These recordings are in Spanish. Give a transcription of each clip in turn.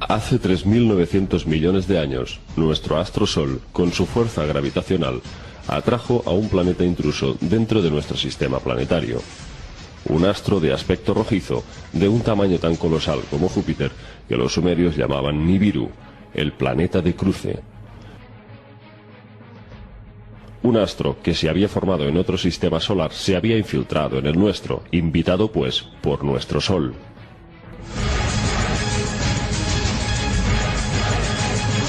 Hace 3.900 millones de años, nuestro astro Sol, con su fuerza gravitacional, atrajo a un planeta intruso dentro de nuestro sistema planetario. Un astro de aspecto rojizo, de un tamaño tan colosal como Júpiter, que los sumerios llamaban Nibiru, el planeta de cruce. Un astro que se había formado en otro sistema solar se había infiltrado en el nuestro, invitado pues por nuestro Sol.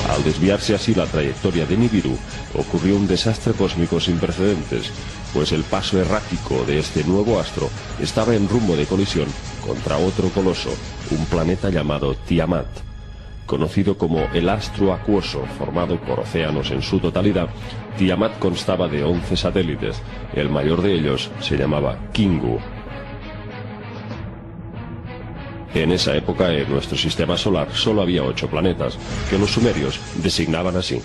Al desviarse así la trayectoria de Nibiru, ocurrió un desastre cósmico sin precedentes, pues el paso errático de este nuevo astro estaba en rumbo de colisión contra otro coloso, un planeta llamado Tiamat. Conocido como el astro acuoso, formado por océanos en su totalidad, Tiamat constaba de 11 satélites, el mayor de ellos se llamaba Kingu. En esa época en nuestro sistema solar solo había 8 planetas, que los sumerios designaban así.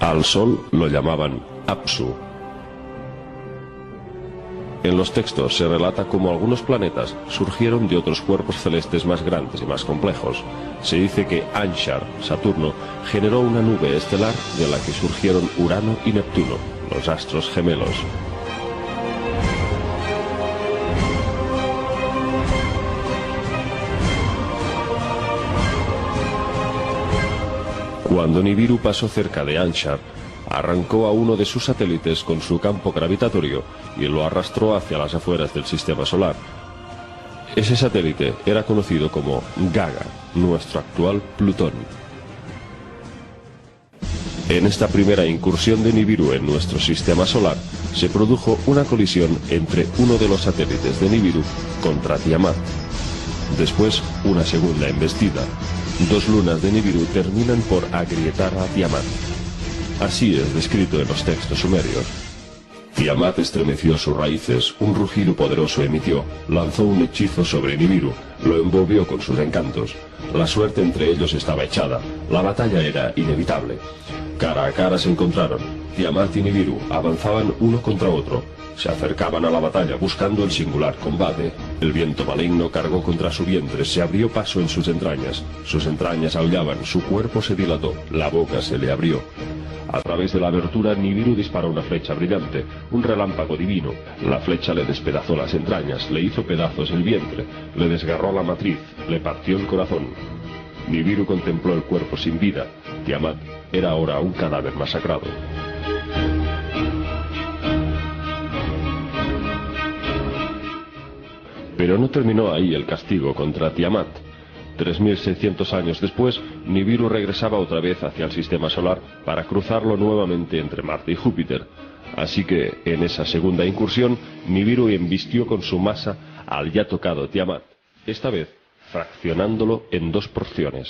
Al Sol lo llamaban Apsu. En los textos se relata cómo algunos planetas surgieron de otros cuerpos celestes más grandes y más complejos. Se dice que Anshar, Saturno, generó una nube estelar de la que surgieron Urano y Neptuno, los astros gemelos. Cuando Nibiru pasó cerca de Anshar, arrancó a uno de sus satélites con su campo gravitatorio y lo arrastró hacia las afueras del sistema solar. Ese satélite era conocido como Gaga, nuestro actual Plutón. En esta primera incursión de Nibiru en nuestro sistema solar, se produjo una colisión entre uno de los satélites de Nibiru contra Tiamat. Después, una segunda embestida. 2 lunas de Nibiru terminan por agrietar a Tiamat. Así es descrito en los textos sumerios. Tiamat estremeció sus raíces, un rugido poderoso emitió, lanzó un hechizo sobre Nibiru, lo envolvió con sus encantos. La suerte entre ellos estaba echada, la batalla era inevitable. Cara a cara se encontraron, Tiamat y Nibiru avanzaban uno contra otro. Se acercaban a la batalla buscando el singular combate. El viento maligno cargó contra su vientre, se abrió paso en sus entrañas aullaban, su cuerpo se dilató, la boca se le abrió. A través de la abertura Nibiru disparó una flecha brillante, un relámpago divino. La flecha le despedazó las entrañas, le hizo pedazos el vientre, le desgarró la matriz, le partió el corazón. Nibiru contempló el cuerpo sin vida. Tiamat era ahora un cadáver masacrado. Pero no terminó ahí el castigo contra Tiamat. 3.600 años después, Nibiru regresaba otra vez hacia el sistema solar para cruzarlo nuevamente entre Marte y Júpiter. Así que, en esa segunda incursión, Nibiru embistió con su masa al ya tocado Tiamat, esta vez fraccionándolo en 2 porciones.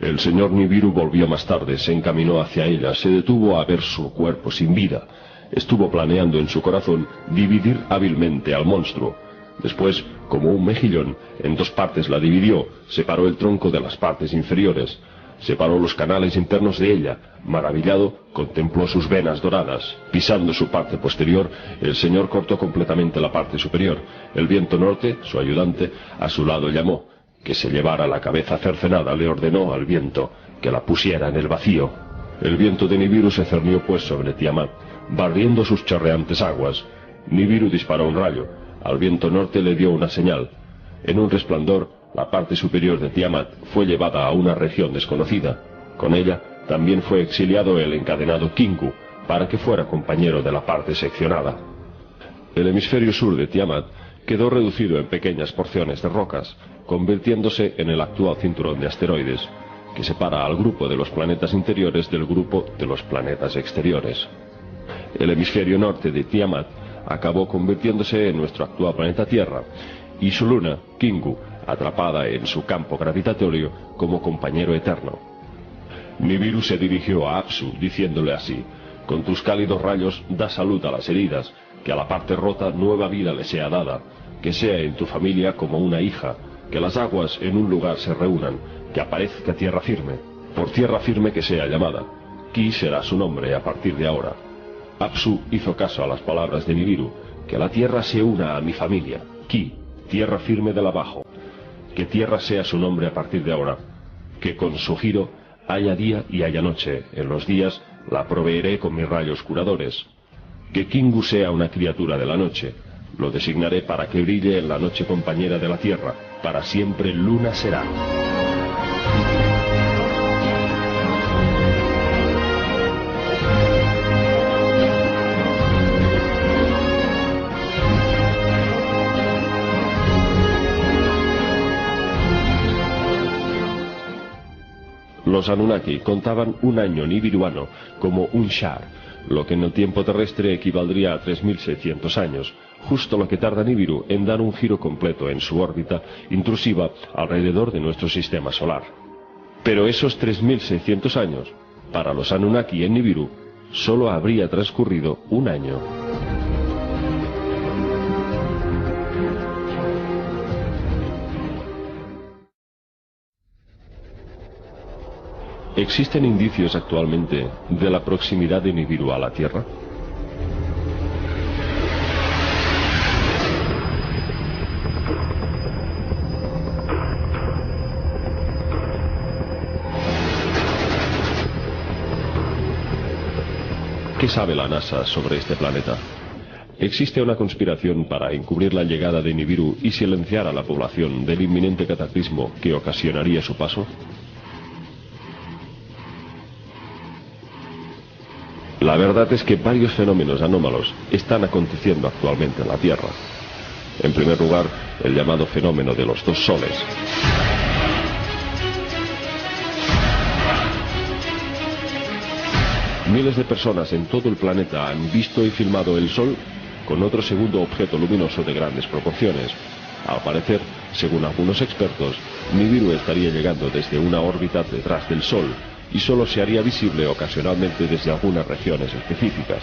El señor Nibiru volvió más tarde, se encaminó hacia ella, se detuvo a ver su cuerpo sin vida. Estuvo planeando en su corazón dividir hábilmente al monstruo. Después, como un mejillón, en 2 partes la dividió, separó el tronco de las partes inferiores, separó los canales internos de ella. Maravillado, contempló sus venas doradas. Pisando su parte posterior, el señor cortó completamente la parte superior. El viento norte, su ayudante, a su lado llamó. Que se llevara la cabeza cercenada, le ordenó al viento que la pusiera en el vacío. El viento de Nibiru se cernió pues sobre Tiamat, barriendo sus chorreantes aguas. Nibiru disparó un rayo, al viento norte le dio una señal. En un resplandor, la parte superior de Tiamat fue llevada a una región desconocida. Con ella también fue exiliado el encadenado Kingu, para que fuera compañero de la parte seccionada. El hemisferio sur de Tiamat quedó reducido en pequeñas porciones de rocas, convirtiéndose en el actual cinturón de asteroides, que separa al grupo de los planetas interiores del grupo de los planetas exteriores. El hemisferio norte de Tiamat acabó convirtiéndose en nuestro actual planeta Tierra, y su luna, Kingu, atrapada en su campo gravitatorio como compañero eterno. Nibiru se dirigió a Apsu diciéndole así: con tus cálidos rayos da salud a las heridas, que a la parte rota nueva vida le sea dada, que sea en tu familia como una hija, que las aguas en un lugar se reúnan, que aparezca tierra firme, por tierra firme que sea llamada. Ki será su nombre a partir de ahora. Apsu hizo caso a las palabras de Nibiru: que la tierra se una a mi familia, Ki, tierra firme del abajo, que tierra sea su nombre a partir de ahora, que con su giro haya día y haya noche, en los días la proveeré con mis rayos curadores, que Kingu sea una criatura de la noche, lo designaré para que brille en la noche compañera de la tierra, para siempre luna será. Los Anunnaki contaban un año nibiruano como un Shar, lo que en el tiempo terrestre equivaldría a 3600 años, justo lo que tarda Nibiru en dar un giro completo en su órbita intrusiva alrededor de nuestro sistema solar. Pero esos 3600 años, para los Anunnaki en Nibiru, solo habría transcurrido un año. ¿Existen indicios actualmente de la proximidad de Nibiru a la Tierra? ¿Qué sabe la NASA sobre este planeta? ¿Existe una conspiración para encubrir la llegada de Nibiru y silenciar a la población del inminente cataclismo que ocasionaría su paso? La verdad es que varios fenómenos anómalos están aconteciendo actualmente en la Tierra. En primer lugar, el llamado fenómeno de los dos soles. Miles de personas en todo el planeta han visto y filmado el Sol con otro segundo objeto luminoso de grandes proporciones. Al parecer, según algunos expertos, Nibiru estaría llegando desde una órbita detrás del Sol y solo se haría visible ocasionalmente desde algunas regiones específicas.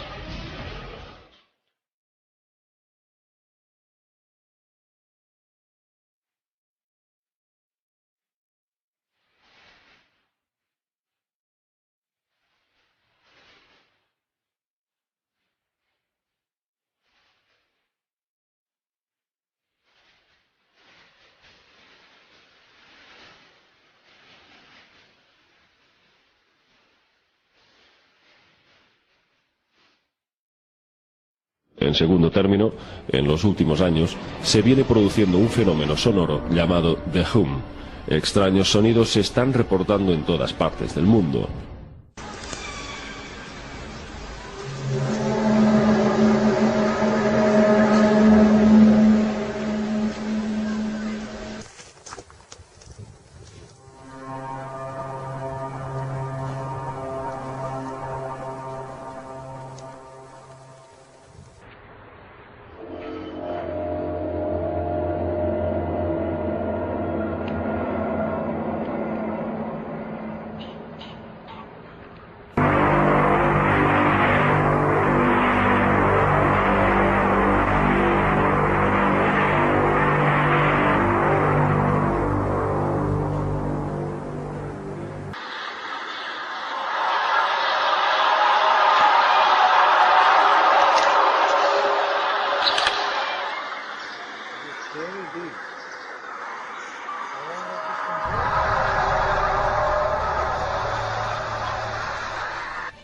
En segundo término, en los últimos años, se viene produciendo un fenómeno sonoro llamado The Hum. Extraños sonidos se están reportando en todas partes del mundo.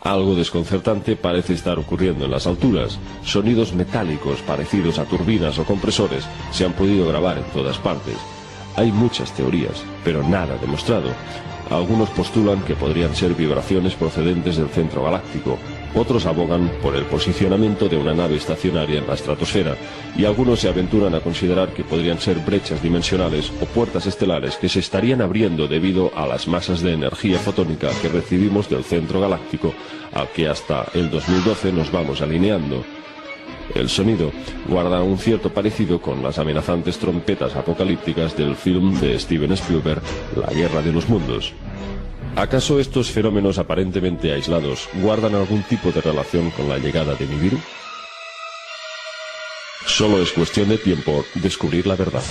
Algo desconcertante parece estar ocurriendo en las alturas. Sonidos metálicos parecidos a turbinas o compresores se han podido grabar en todas partes. Hay muchas teorías, pero nada demostrado. Algunos postulan que podrían ser vibraciones procedentes del centro galáctico. Otros abogan por el posicionamiento de una nave estacionaria en la estratosfera, y algunos se aventuran a considerar que podrían ser brechas dimensionales o puertas estelares que se estarían abriendo debido a las masas de energía fotónica que recibimos del centro galáctico, al que hasta el 2012 nos vamos alineando. El sonido guarda un cierto parecido con las amenazantes trompetas apocalípticas del film de Steven Spielberg, La Guerra de los Mundos. ¿Acaso estos fenómenos aparentemente aislados guardan algún tipo de relación con la llegada de Nibiru? Solo es cuestión de tiempo descubrir la verdad.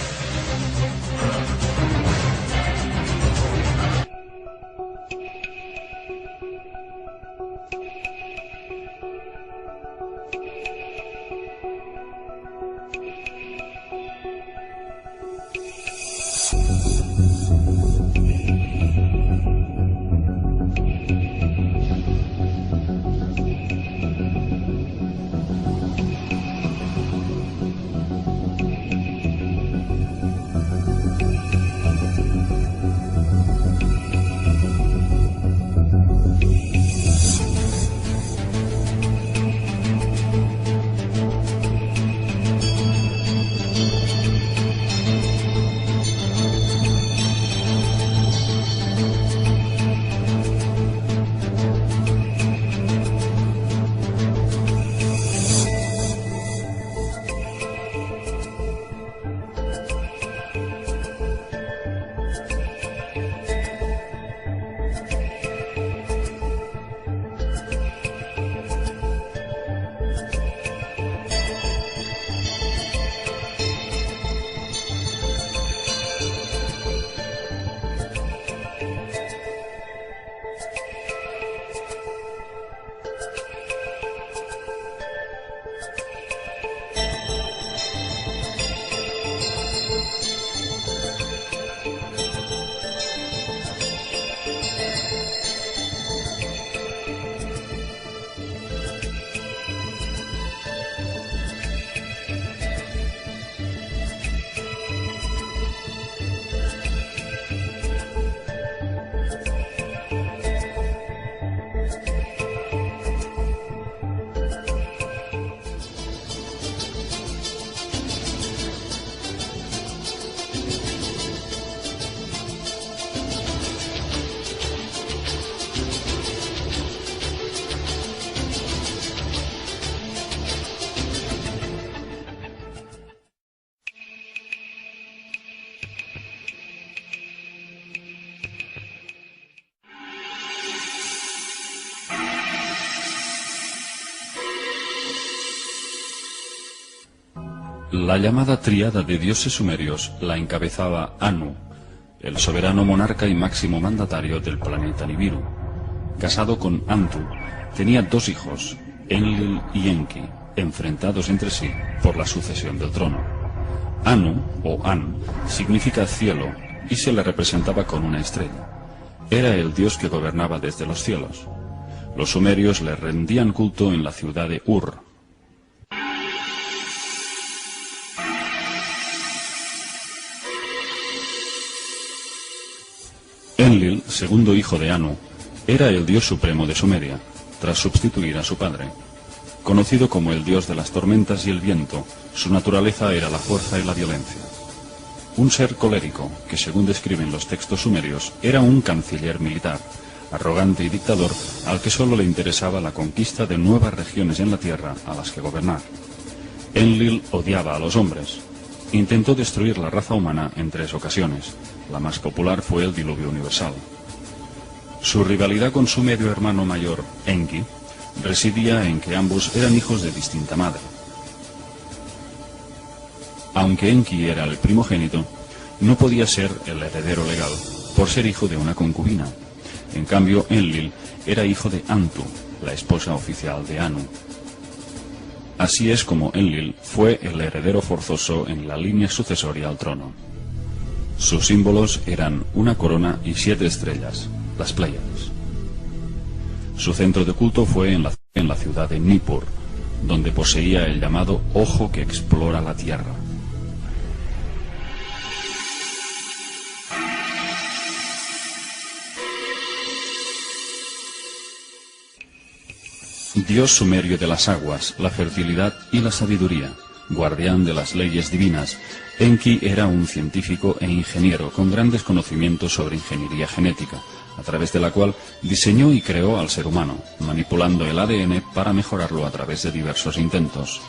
La llamada tríada de dioses sumerios la encabezaba Anu, el soberano monarca y máximo mandatario del planeta Nibiru. Casado con Antu, tenía dos hijos, Enlil y Enki, enfrentados entre sí por la sucesión del trono. Anu, o An, significa cielo y se le representaba con una estrella. Era el dios que gobernaba desde los cielos. Los sumerios le rendían culto en la ciudad de Ur. Enlil, segundo hijo de Anu, era el dios supremo de Sumeria, tras sustituir a su padre. Conocido como el dios de las tormentas y el viento, su naturaleza era la fuerza y la violencia. Un ser colérico, que según describen los textos sumerios, era un canciller militar, arrogante y dictador, al que solo le interesaba la conquista de nuevas regiones en la tierra a las que gobernar. Enlil odiaba a los hombres. Intentó destruir la raza humana en 3 ocasiones. La más popular fue el diluvio universal. Su rivalidad con su medio hermano mayor, Enki, residía en que ambos eran hijos de distinta madre. Aunque Enki era el primogénito, no podía ser el heredero legal, por ser hijo de una concubina. En cambio, Enlil era hijo de Antu, la esposa oficial de Anu. Así es como Enlil fue el heredero forzoso en la línea sucesoria al trono. Sus símbolos eran una corona y 7 estrellas, las Pléyades. Su centro de culto fue en la ciudad de Nippur, donde poseía el llamado Ojo que explora la tierra. dios sumerio de las aguas, la fertilidad y la sabiduría, guardián de las leyes divinas, Enki era un científico e ingeniero con grandes conocimientos sobre ingeniería genética, a través de la cual diseñó y creó al ser humano, manipulando el ADN para mejorarlo a través de diversos intentos.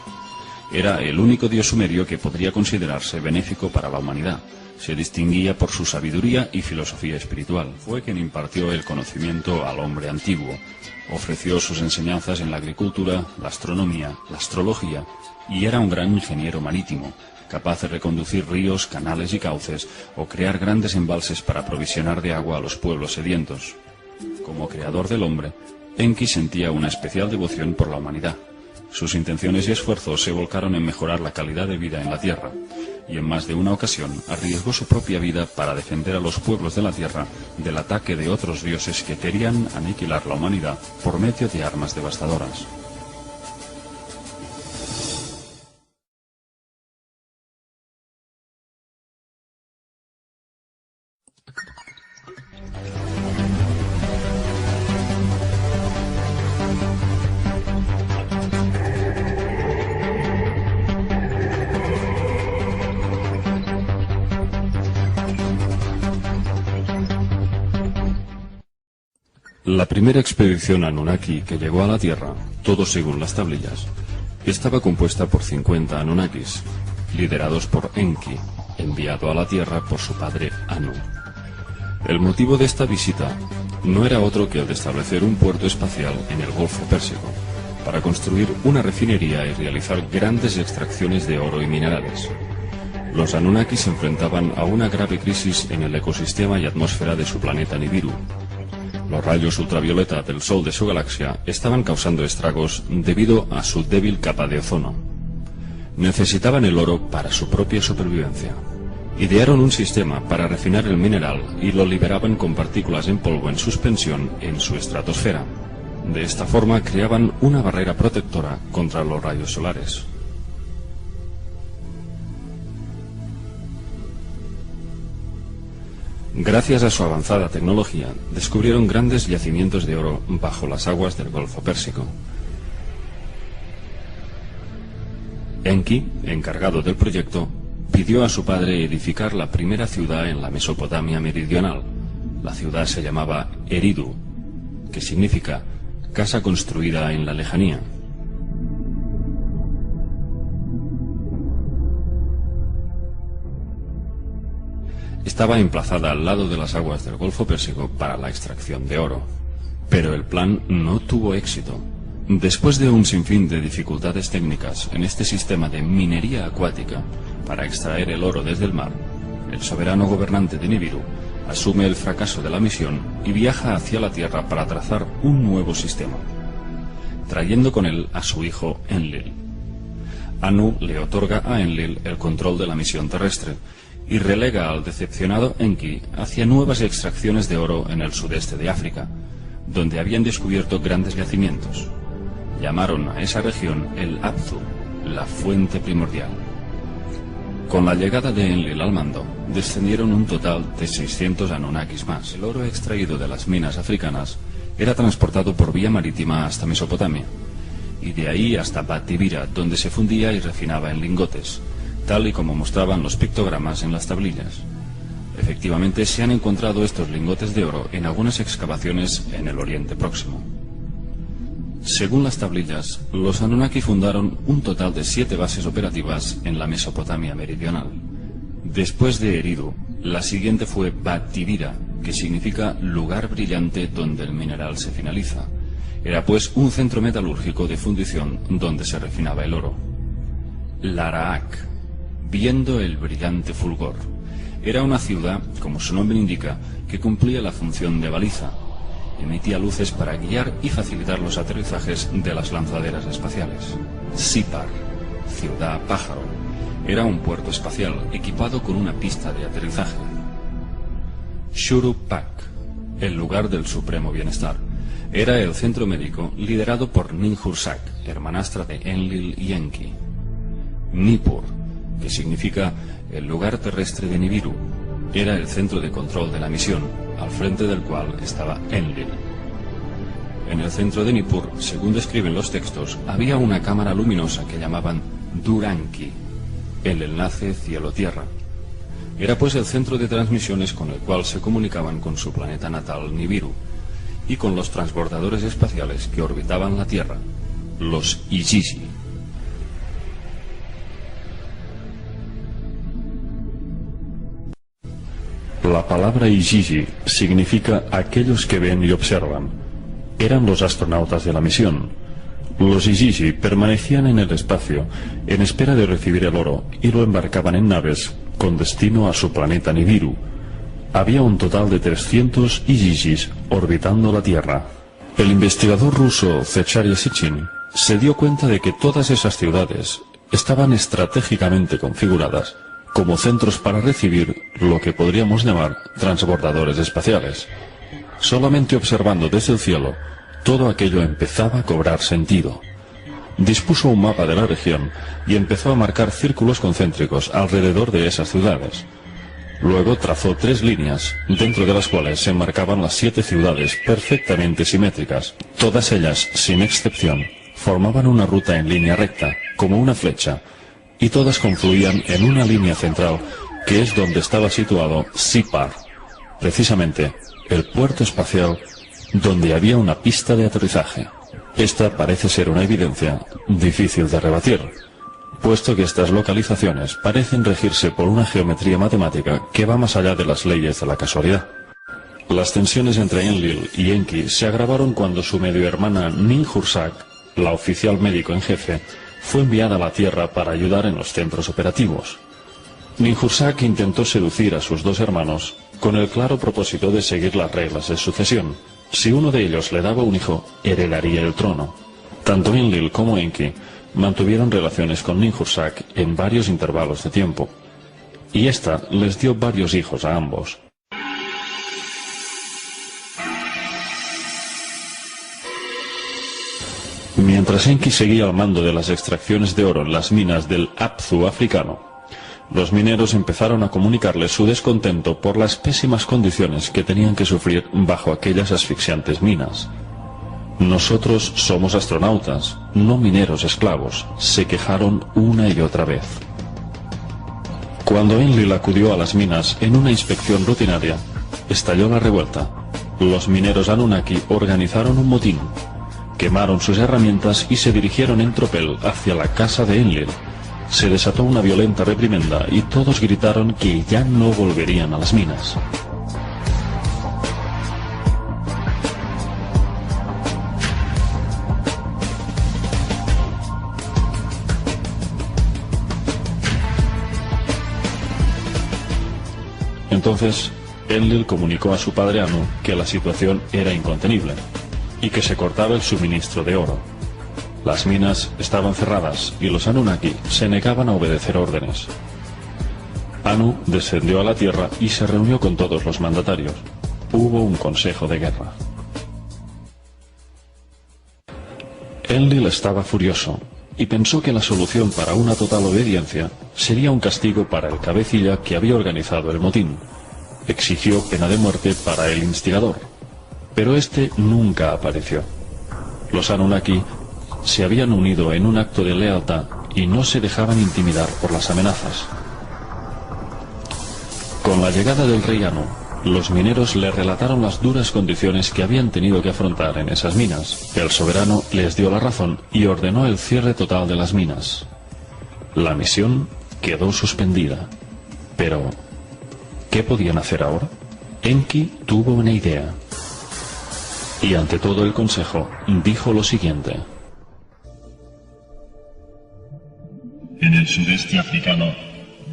Era el único dios sumerio que podría considerarse benéfico para la humanidad. Se distinguía por su sabiduría y filosofía espiritual. Fue quien impartió el conocimiento al hombre antiguo. Ofreció sus enseñanzas en la agricultura, la astronomía, la astrología, y era un gran ingeniero marítimo, capaz de reconducir ríos, canales y cauces, o crear grandes embalses para aprovisionar de agua a los pueblos sedientos. Como creador del hombre, Enki sentía una especial devoción por la humanidad. Sus intenciones y esfuerzos se volcaron en mejorar la calidad de vida en la tierra, y en más de una ocasión arriesgó su propia vida para defender a los pueblos de la tierra del ataque de otros dioses que querían aniquilar la humanidad por medio de armas devastadoras. La primera expedición Anunnaki que llegó a la Tierra, todo según las tablillas, estaba compuesta por 50 Anunnakis, liderados por Enki, enviado a la Tierra por su padre Anu. El motivo de esta visita no era otro que el de establecer un puerto espacial en el Golfo Pérsico, para construir una refinería y realizar grandes extracciones de oro y minerales. Los Anunnaki se enfrentaban a una grave crisis en el ecosistema y atmósfera de su planeta Nibiru. Los rayos ultravioleta del Sol de su galaxia estaban causando estragos debido a su débil capa de ozono. Necesitaban el oro para su propia supervivencia. Idearon un sistema para refinar el mineral y lo liberaban con partículas en polvo en suspensión en su estratosfera. De esta forma creaban una barrera protectora contra los rayos solares. Gracias a su avanzada tecnología, descubrieron grandes yacimientos de oro bajo las aguas del Golfo Pérsico. Enki, encargado del proyecto, pidió a su padre edificar la primera ciudad en la Mesopotamia meridional. La ciudad se llamaba Eridu, que significa casa construida en la lejanía. Estaba emplazada al lado de las aguas del Golfo Pérsico para la extracción de oro. Pero el plan no tuvo éxito. Después de un sinfín de dificultades técnicas en este sistema de minería acuática para extraer el oro desde el mar, el soberano gobernante de Nibiru asume el fracaso de la misión y viaja hacia la Tierra para trazar un nuevo sistema, trayendo con él a su hijo Enlil. Anu le otorga a Enlil el control de la misión terrestre y relega al decepcionado Enki hacia nuevas extracciones de oro en el sudeste de África, donde habían descubierto grandes yacimientos. Llamaron a esa región el Abzu, la fuente primordial. Con la llegada de Enlil al mando, descendieron un total de 600 Anunnakis más. El oro extraído de las minas africanas era transportado por vía marítima hasta Mesopotamia, y de ahí hasta Batibira, donde se fundía y refinaba en lingotes, tal y como mostraban los pictogramas en las tablillas. Efectivamente, se han encontrado estos lingotes de oro en algunas excavaciones en el Oriente Próximo. Según las tablillas, los Anunnaki fundaron un total de 7 bases operativas en la Mesopotamia meridional. Después de Eridu, la siguiente fue Batibira, que significa lugar brillante donde el mineral se finaliza. Era pues un centro metalúrgico de fundición donde se refinaba el oro. Laraak, viendo el brillante fulgor. Era una ciudad, como su nombre indica, que cumplía la función de baliza. Emitía luces para guiar y facilitar los aterrizajes de las lanzaderas espaciales. Sipar, ciudad pájaro, era un puerto espacial equipado con una pista de aterrizaje. Shuruppak, el lugar del supremo bienestar, era el centro médico liderado por Ninhursag, hermanastra de Enlil y Enki. Nippur, que significa el lugar terrestre de Nibiru, era el centro de control de la misión, al frente del cual estaba Enlil. En el centro de Nippur, según describen los textos, había una cámara luminosa que llamaban Duranki, el enlace cielo-tierra. Era pues el centro de transmisiones con el cual se comunicaban con su planeta natal Nibiru y con los transbordadores espaciales que orbitaban la Tierra, los Ijiji. La palabra Ijiji significa aquellos que ven y observan. Eran los astronautas de la misión. Los Ijiji permanecían en el espacio en espera de recibir el oro y lo embarcaban en naves con destino a su planeta Nibiru. Había un total de 300 Ijijis orbitando la Tierra. El investigador ruso Zecharia Sitchin se dio cuenta de que todas esas ciudades estaban estratégicamente configuradas como centros para recibir lo que podríamos llamar transbordadores espaciales. Solamente observando desde el cielo, todo aquello empezaba a cobrar sentido. Dispuso un mapa de la región y empezó a marcar círculos concéntricos alrededor de esas ciudades. Luego trazó 3 líneas, dentro de las cuales se marcaban las 7 ciudades perfectamente simétricas. Todas ellas, sin excepción, formaban una ruta en línea recta, como una flecha, y todas confluían en una línea central, que es donde estaba situado Sipar, precisamente el puerto espacial donde había una pista de aterrizaje. Esta parece ser una evidencia difícil de rebatir, puesto que estas localizaciones parecen regirse por una geometría matemática que va más allá de las leyes de la casualidad. Las tensiones entre Enlil y Enki se agravaron cuando su medio hermana Ninhursag, la oficial médico en jefe, fue enviada a la Tierra para ayudar en los centros operativos. Ninhursag intentó seducir a sus 2 hermanos con el claro propósito de seguir las reglas de sucesión. Si uno de ellos le daba un hijo, heredaría el trono. Tanto Enlil como Enki mantuvieron relaciones con Ninhursag en varios intervalos de tiempo, y ésta les dio varios hijos a ambos. Mientras Enki seguía al mando de las extracciones de oro en las minas del Apzu africano, los mineros empezaron a comunicarle su descontento por las pésimas condiciones que tenían que sufrir bajo aquellas asfixiantes minas. Nosotros somos astronautas, no mineros esclavos, se quejaron una y otra vez. Cuando Enlil acudió a las minas en una inspección rutinaria, estalló la revuelta. Los mineros Anunnaki organizaron un motín, quemaron sus herramientas y se dirigieron en tropel hacia la casa de Enlil. Se desató una violenta reprimenda y todos gritaron que ya no volverían a las minas. Entonces, Enlil comunicó a su padre Anu que la situación era incontenible y que se cortaba el suministro de oro. Las minas estaban cerradas y los Anunnaki se negaban a obedecer órdenes. Anu descendió a la Tierra y se reunió con todos los mandatarios. Hubo un consejo de guerra. Enlil estaba furioso y pensó que la solución para una total obediencia sería un castigo para el cabecilla que había organizado el motín. Exigió pena de muerte para el instigador, pero este nunca apareció. Los Anunnaki se habían unido en un acto de lealtad y no se dejaban intimidar por las amenazas. Con la llegada del rey Anu, los mineros le relataron las duras condiciones que habían tenido que afrontar en esas minas. El soberano les dio la razón y ordenó el cierre total de las minas. La misión quedó suspendida. Pero, ¿qué podían hacer ahora? Enki tuvo una idea. Y ante todo el consejo, dijo lo siguiente. En el sudeste africano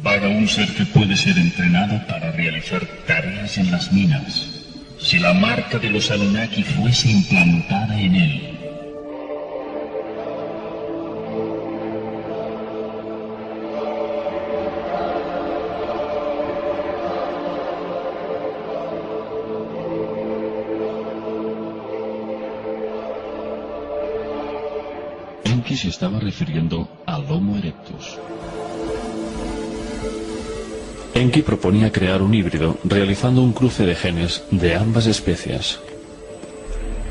vaga un ser que puede ser entrenado para realizar tareas en las minas. Si la marca de los Anunnaki fuese implantada en él. Enki se estaba refiriendo al Homo erectus. Enki proponía crear un híbrido realizando un cruce de genes de ambas especies.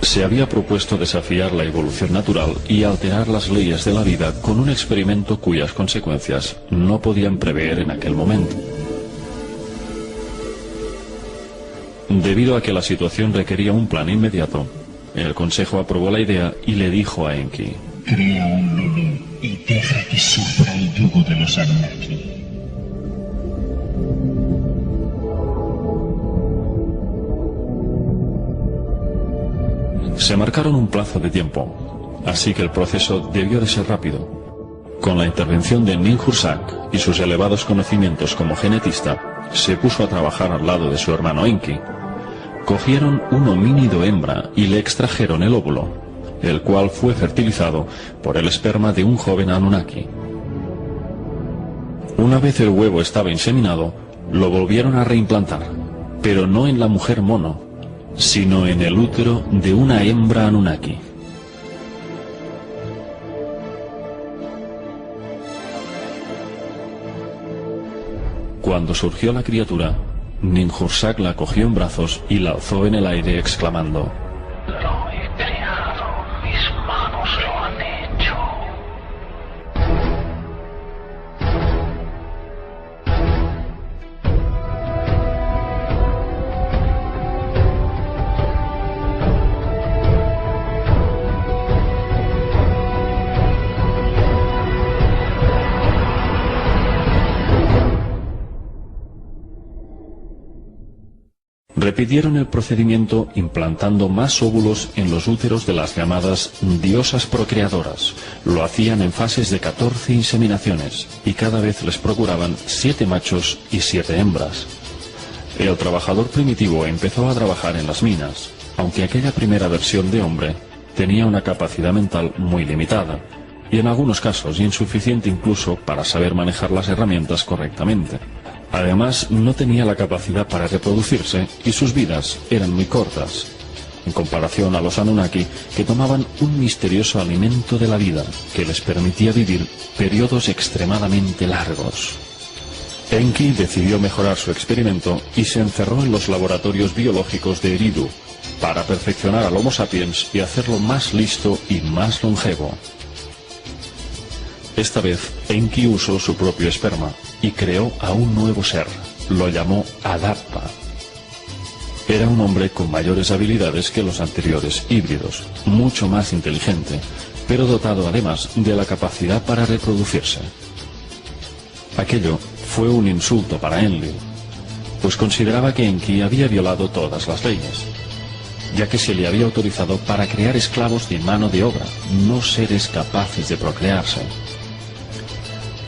Se había propuesto desafiar la evolución natural y alterar las leyes de la vida con un experimento cuyas consecuencias no podían prever en aquel momento. Debido a que la situación requería un plan inmediato, el Consejo aprobó la idea y le dijo a Enki: Crea un Lulu y deja que sufra el yugo de los Anunnaki. Se marcaron un plazo de tiempo, así que el proceso debió de ser rápido. Con la intervención de Ninhursag y sus elevados conocimientos como genetista, se puso a trabajar al lado de su hermano Enki. Cogieron un homínido hembra y le extrajeron el óvulo, el cual fue fertilizado por el esperma de un joven Anunnaki. Una vez el huevo estaba inseminado, lo volvieron a reimplantar, pero no en la mujer mono, sino en el útero de una hembra Anunnaki. Cuando surgió la criatura, Ninhursag la cogió en brazos y la alzó en el aire exclamando: Lo he creado, mis manos lo han hecho. Repitieron el procedimiento implantando más óvulos en los úteros de las llamadas diosas procreadoras. Lo hacían en fases de 14 inseminaciones y cada vez les procuraban 7 machos y 7 hembras. El trabajador primitivo empezó a trabajar en las minas, aunque aquella primera versión de hombre tenía una capacidad mental muy limitada y en algunos casos insuficiente incluso para saber manejar las herramientas correctamente. Además, no tenía la capacidad para reproducirse y sus vidas eran muy cortas, en comparación a los Anunnaki, que tomaban un misterioso alimento de la vida que les permitía vivir periodos extremadamente largos. Enki decidió mejorar su experimento y se encerró en los laboratorios biológicos de Eridu para perfeccionar al Homo sapiens y hacerlo más listo y más longevo. Esta vez, Enki usó su propio esperma y creó a un nuevo ser. Lo llamó Adapa. Era un hombre con mayores habilidades que los anteriores híbridos, mucho más inteligente, pero dotado además de la capacidad para reproducirse. Aquello fue un insulto para Enlil, pues consideraba que Enki había violado todas las leyes, ya que se le había autorizado para crear esclavos de mano de obra, no seres capaces de procrearse.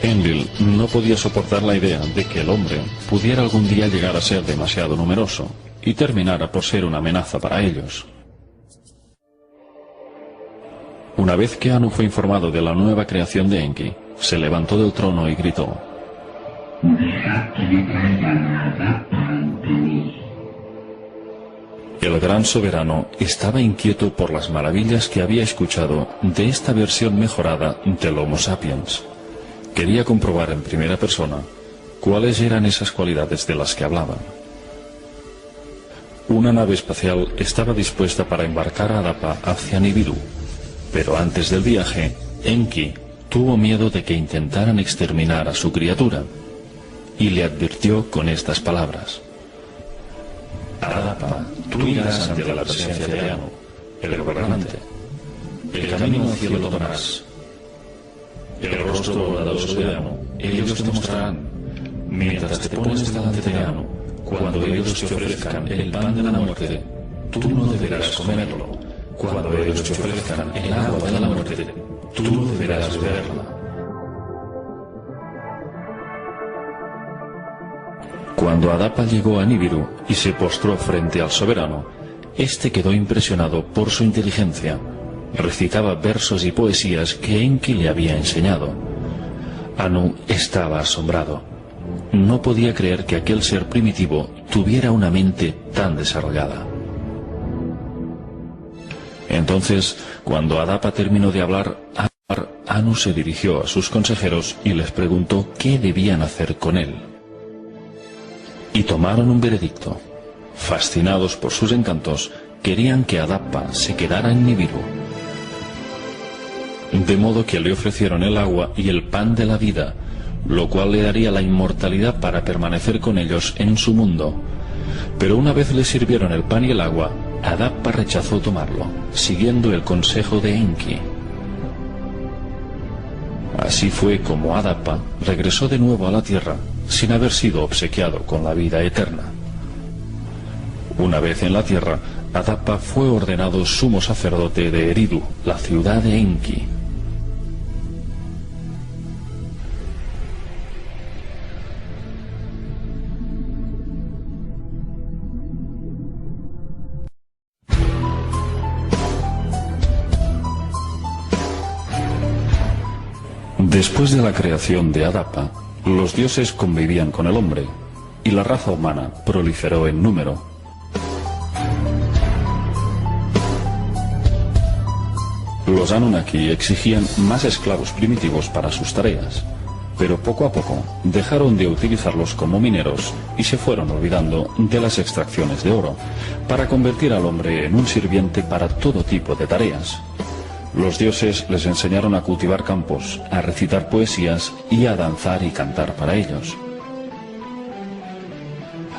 Enlil no podía soportar la idea de que el hombre pudiera algún día llegar a ser demasiado numeroso y terminara por ser una amenaza para ellos. Una vez que Anu fue informado de la nueva creación de Enki, se levantó del trono y gritó: Dejad que me traigan a Adapa ante mí. El gran soberano estaba inquieto por las maravillas que había escuchado de esta versión mejorada del Homo sapiens. Quería comprobar en primera persona cuáles eran esas cualidades de las que hablaban. Una nave espacial estaba dispuesta para embarcar a Adapa hacia Nibiru, pero antes del viaje, Enki tuvo miedo de que intentaran exterminar a su criatura, y le advirtió con estas palabras: Adapa, tú irás ante la presencia de Anu, el gobernante. El camino al cielo tomarás. El rostro bondadoso de Anu, ellos te mostrarán. Mientras te pones delante de Anu, cuando ellos te ofrezcan el pan de la muerte, tú no deberás comerlo. Cuando ellos te ofrezcan el agua de la muerte, tú no deberás beberla. Cuando Adapa llegó a Nibiru y se postró frente al soberano, éste quedó impresionado por su inteligencia. Recitaba versos y poesías que Enki le había enseñado. Anu estaba asombrado. No podía creer que aquel ser primitivo tuviera una mente tan desarrollada. Entonces, cuando Adapa terminó de hablar, Anu se dirigió a sus consejeros y les preguntó qué debían hacer con él. Y tomaron un veredicto. Fascinados por sus encantos, querían que Adapa se quedara en Nibiru. De modo que le ofrecieron el agua y el pan de la vida, lo cual le daría la inmortalidad para permanecer con ellos en su mundo. Pero una vez le sirvieron el pan y el agua, Adapa rechazó tomarlo, siguiendo el consejo de Enki. Así fue como Adapa regresó de nuevo a la tierra, sin haber sido obsequiado con la vida eterna. Una vez en la tierra, Adapa fue ordenado sumo sacerdote de Eridu, la ciudad de Enki. Después de la creación de Adapa, los dioses convivían con el hombre, y la raza humana proliferó en número. Los Anunnaki exigían más esclavos primitivos para sus tareas, pero poco a poco dejaron de utilizarlos como mineros y se fueron olvidando de las extracciones de oro, para convertir al hombre en un sirviente para todo tipo de tareas. Los dioses les enseñaron a cultivar campos, a recitar poesías y a danzar y cantar para ellos.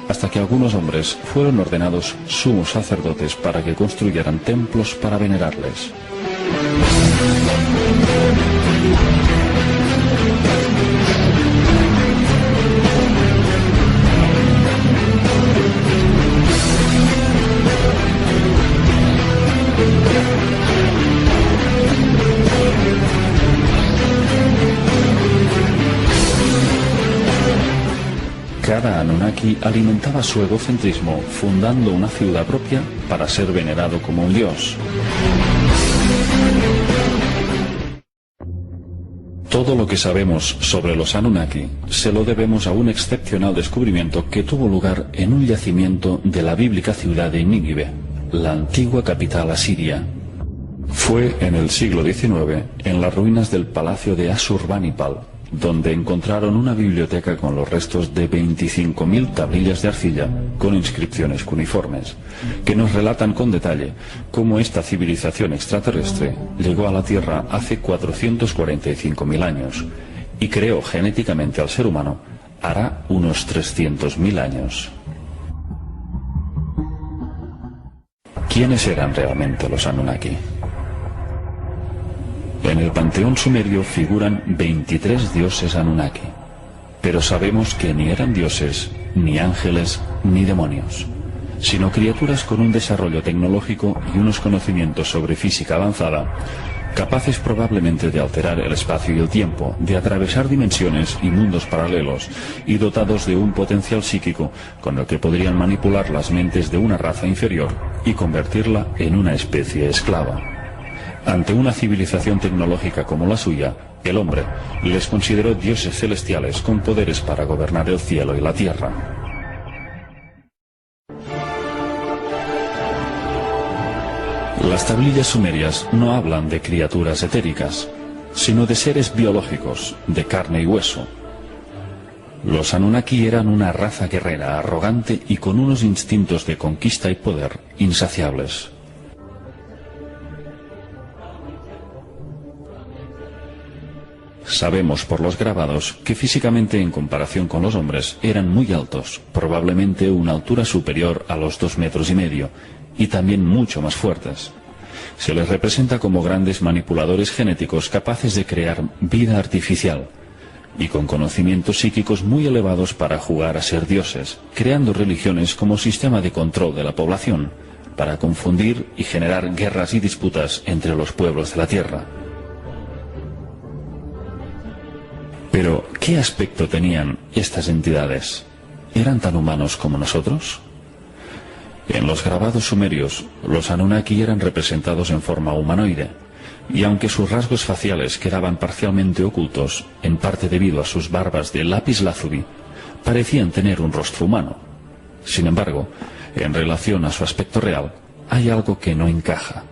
Hasta que algunos hombres fueron ordenados sumos sacerdotes para que construyeran templos para venerarles. Cada Anunnaki alimentaba su egocentrismo fundando una ciudad propia para ser venerado como un dios. Todo lo que sabemos sobre los Anunnaki se lo debemos a un excepcional descubrimiento que tuvo lugar en un yacimiento de la bíblica ciudad de Nínive, la antigua capital asiria. Fue en el siglo XIX, en las ruinas del palacio de Asurbanipal, donde encontraron una biblioteca con los restos de 25.000 tablillas de arcilla con inscripciones cuneiformes, que nos relatan con detalle cómo esta civilización extraterrestre llegó a la Tierra hace 445.000 años y creó genéticamente al ser humano hará unos 300.000 años. ¿Quiénes eran realmente los Anunnaki? En el panteón sumerio figuran 23 dioses Anunnaki, pero sabemos que ni eran dioses, ni ángeles, ni demonios, sino criaturas con un desarrollo tecnológico y unos conocimientos sobre física avanzada, capaces probablemente de alterar el espacio y el tiempo, de atravesar dimensiones y mundos paralelos, y dotados de un potencial psíquico con el que podrían manipular las mentes de una raza inferior y convertirla en una especie esclava. Ante una civilización tecnológica como la suya, el hombre les consideró dioses celestiales con poderes para gobernar el cielo y la tierra. Las tablillas sumerias no hablan de criaturas etéricas, sino de seres biológicos, de carne y hueso. Los Anunnaki eran una raza guerrera, arrogante y con unos instintos de conquista y poder insaciables. Sabemos por los grabados que físicamente en comparación con los hombres eran muy altos, probablemente una altura superior a los 2,5 metros, y también mucho más fuertes. Se les representa como grandes manipuladores genéticos capaces de crear vida artificial y con conocimientos psíquicos muy elevados para jugar a ser dioses, creando religiones como sistema de control de la población, para confundir y generar guerras y disputas entre los pueblos de la Tierra. Pero, ¿qué aspecto tenían estas entidades? ¿Eran tan humanos como nosotros? En los grabados sumerios, los Anunnaki eran representados en forma humanoide, y aunque sus rasgos faciales quedaban parcialmente ocultos, en parte debido a sus barbas de lapislázuli, parecían tener un rostro humano. Sin embargo, en relación a su aspecto real, hay algo que no encaja.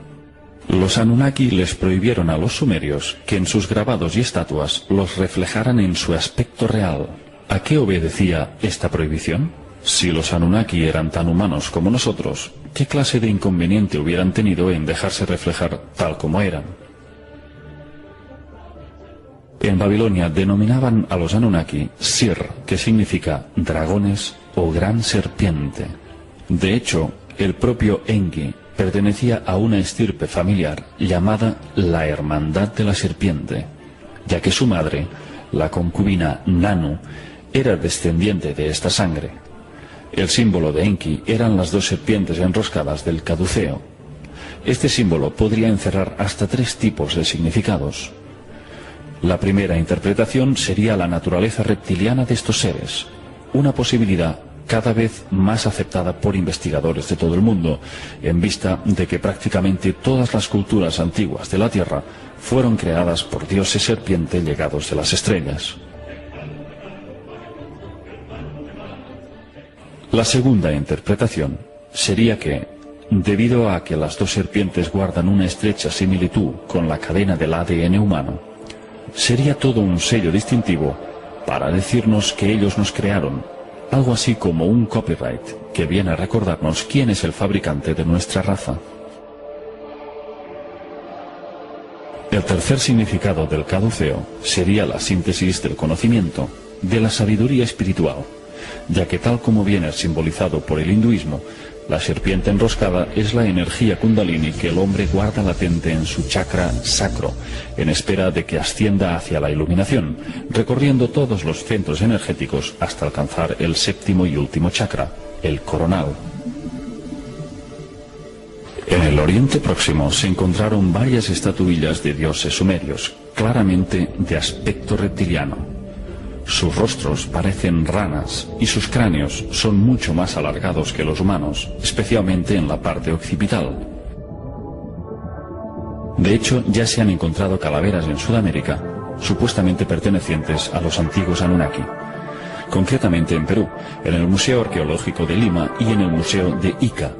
Los Anunnaki les prohibieron a los sumerios que en sus grabados y estatuas los reflejaran en su aspecto real. ¿A qué obedecía esta prohibición? Si los Anunnaki eran tan humanos como nosotros, ¿qué clase de inconveniente hubieran tenido en dejarse reflejar tal como eran? En Babilonia denominaban a los Anunnaki Sir, que significa dragones o gran serpiente. De hecho, el propio Enki pertenecía a una estirpe familiar llamada la Hermandad de la Serpiente, ya que su madre, la concubina Nanu, era descendiente de esta sangre. El símbolo de Enki eran las dos serpientes enroscadas del caduceo. Este símbolo podría encerrar hasta 3 tipos de significados. La primera interpretación sería la naturaleza reptiliana de estos seres, una posibilidad cada vez más aceptada por investigadores de todo el mundo, en vista de que prácticamente todas las culturas antiguas de la Tierra fueron creadas por dioses serpiente llegados de las estrellas. La segunda interpretación sería que, debido a que las dos serpientes guardan una estrecha similitud con la cadena del ADN humano, sería todo un sello distintivo para decirnos que ellos nos crearon, algo así como un copyright que viene a recordarnos quién es el fabricante de nuestra raza. El tercer significado del caduceo sería la síntesis del conocimiento, de la sabiduría espiritual, ya que tal como viene simbolizado por el hinduismo, la serpiente enroscada es la energía kundalini que el hombre guarda latente en su chakra sacro, en espera de que ascienda hacia la iluminación, recorriendo todos los centros energéticos hasta alcanzar el 7º y último chakra, el coronal. En el Oriente Próximo se encontraron varias estatuillas de dioses sumerios, claramente de aspecto reptiliano. Sus rostros parecen ranas y sus cráneos son mucho más alargados que los humanos, especialmente en la parte occipital. De hecho, ya se han encontrado calaveras en Sudamérica, supuestamente pertenecientes a los antiguos Anunnaki. Concretamente en Perú, en el Museo Arqueológico de Lima y en el Museo de Ica,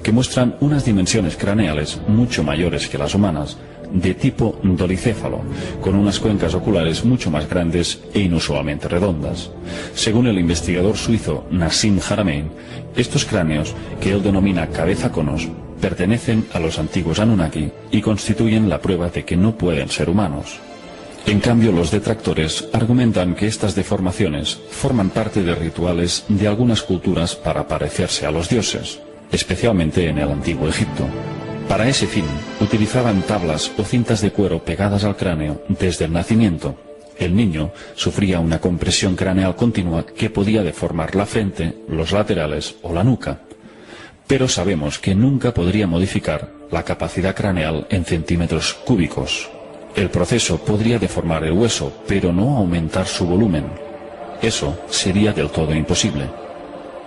que muestran unas dimensiones craneales mucho mayores que las humanas, de tipo dolicéfalo, con unas cuencas oculares mucho más grandes e inusualmente redondas. Según el investigador suizo Nassim Haramein, estos cráneos, que él denomina cabeza conos, pertenecen a los antiguos Anunnaki y constituyen la prueba de que no pueden ser humanos. En cambio, los detractores argumentan que estas deformaciones forman parte de rituales de algunas culturas para parecerse a los dioses, especialmente en el antiguo Egipto. Para ese fin, utilizaban tablas o cintas de cuero pegadas al cráneo desde el nacimiento. El niño sufría una compresión craneal continua que podía deformar la frente, los laterales o la nuca. Pero sabemos que nunca podría modificar la capacidad craneal en centímetros cúbicos. El proceso podría deformar el hueso, pero no aumentar su volumen. Eso sería del todo imposible.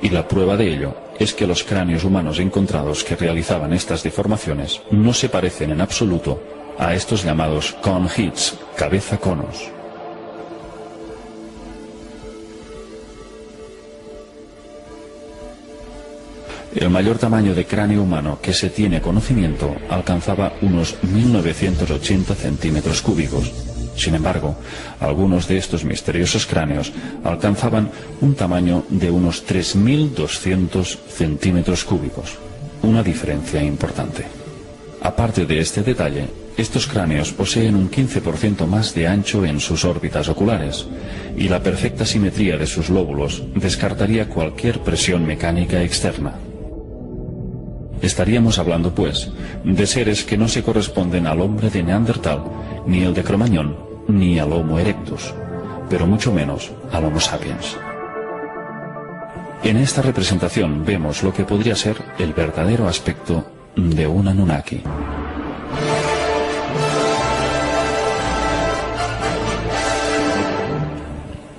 Y la prueba de ello es que los cráneos humanos encontrados que realizaban estas deformaciones no se parecen en absoluto a estos llamados cone heads, cabeza conos. El mayor tamaño de cráneo humano que se tiene conocimiento alcanzaba unos 1980 centímetros cúbicos. Sin embargo, algunos de estos misteriosos cráneos alcanzaban un tamaño de unos 3.200 centímetros cúbicos, una diferencia importante. Aparte de este detalle, estos cráneos poseen un 15% más de ancho en sus órbitas oculares, y la perfecta simetría de sus lóbulos descartaría cualquier presión mecánica externa. Estaríamos hablando, pues, de seres que no se corresponden al hombre de Neandertal, ni el de Cromañón, ni al Homo erectus, pero mucho menos al Homo sapiens. En esta representación vemos lo que podría ser el verdadero aspecto de un Anunnaki.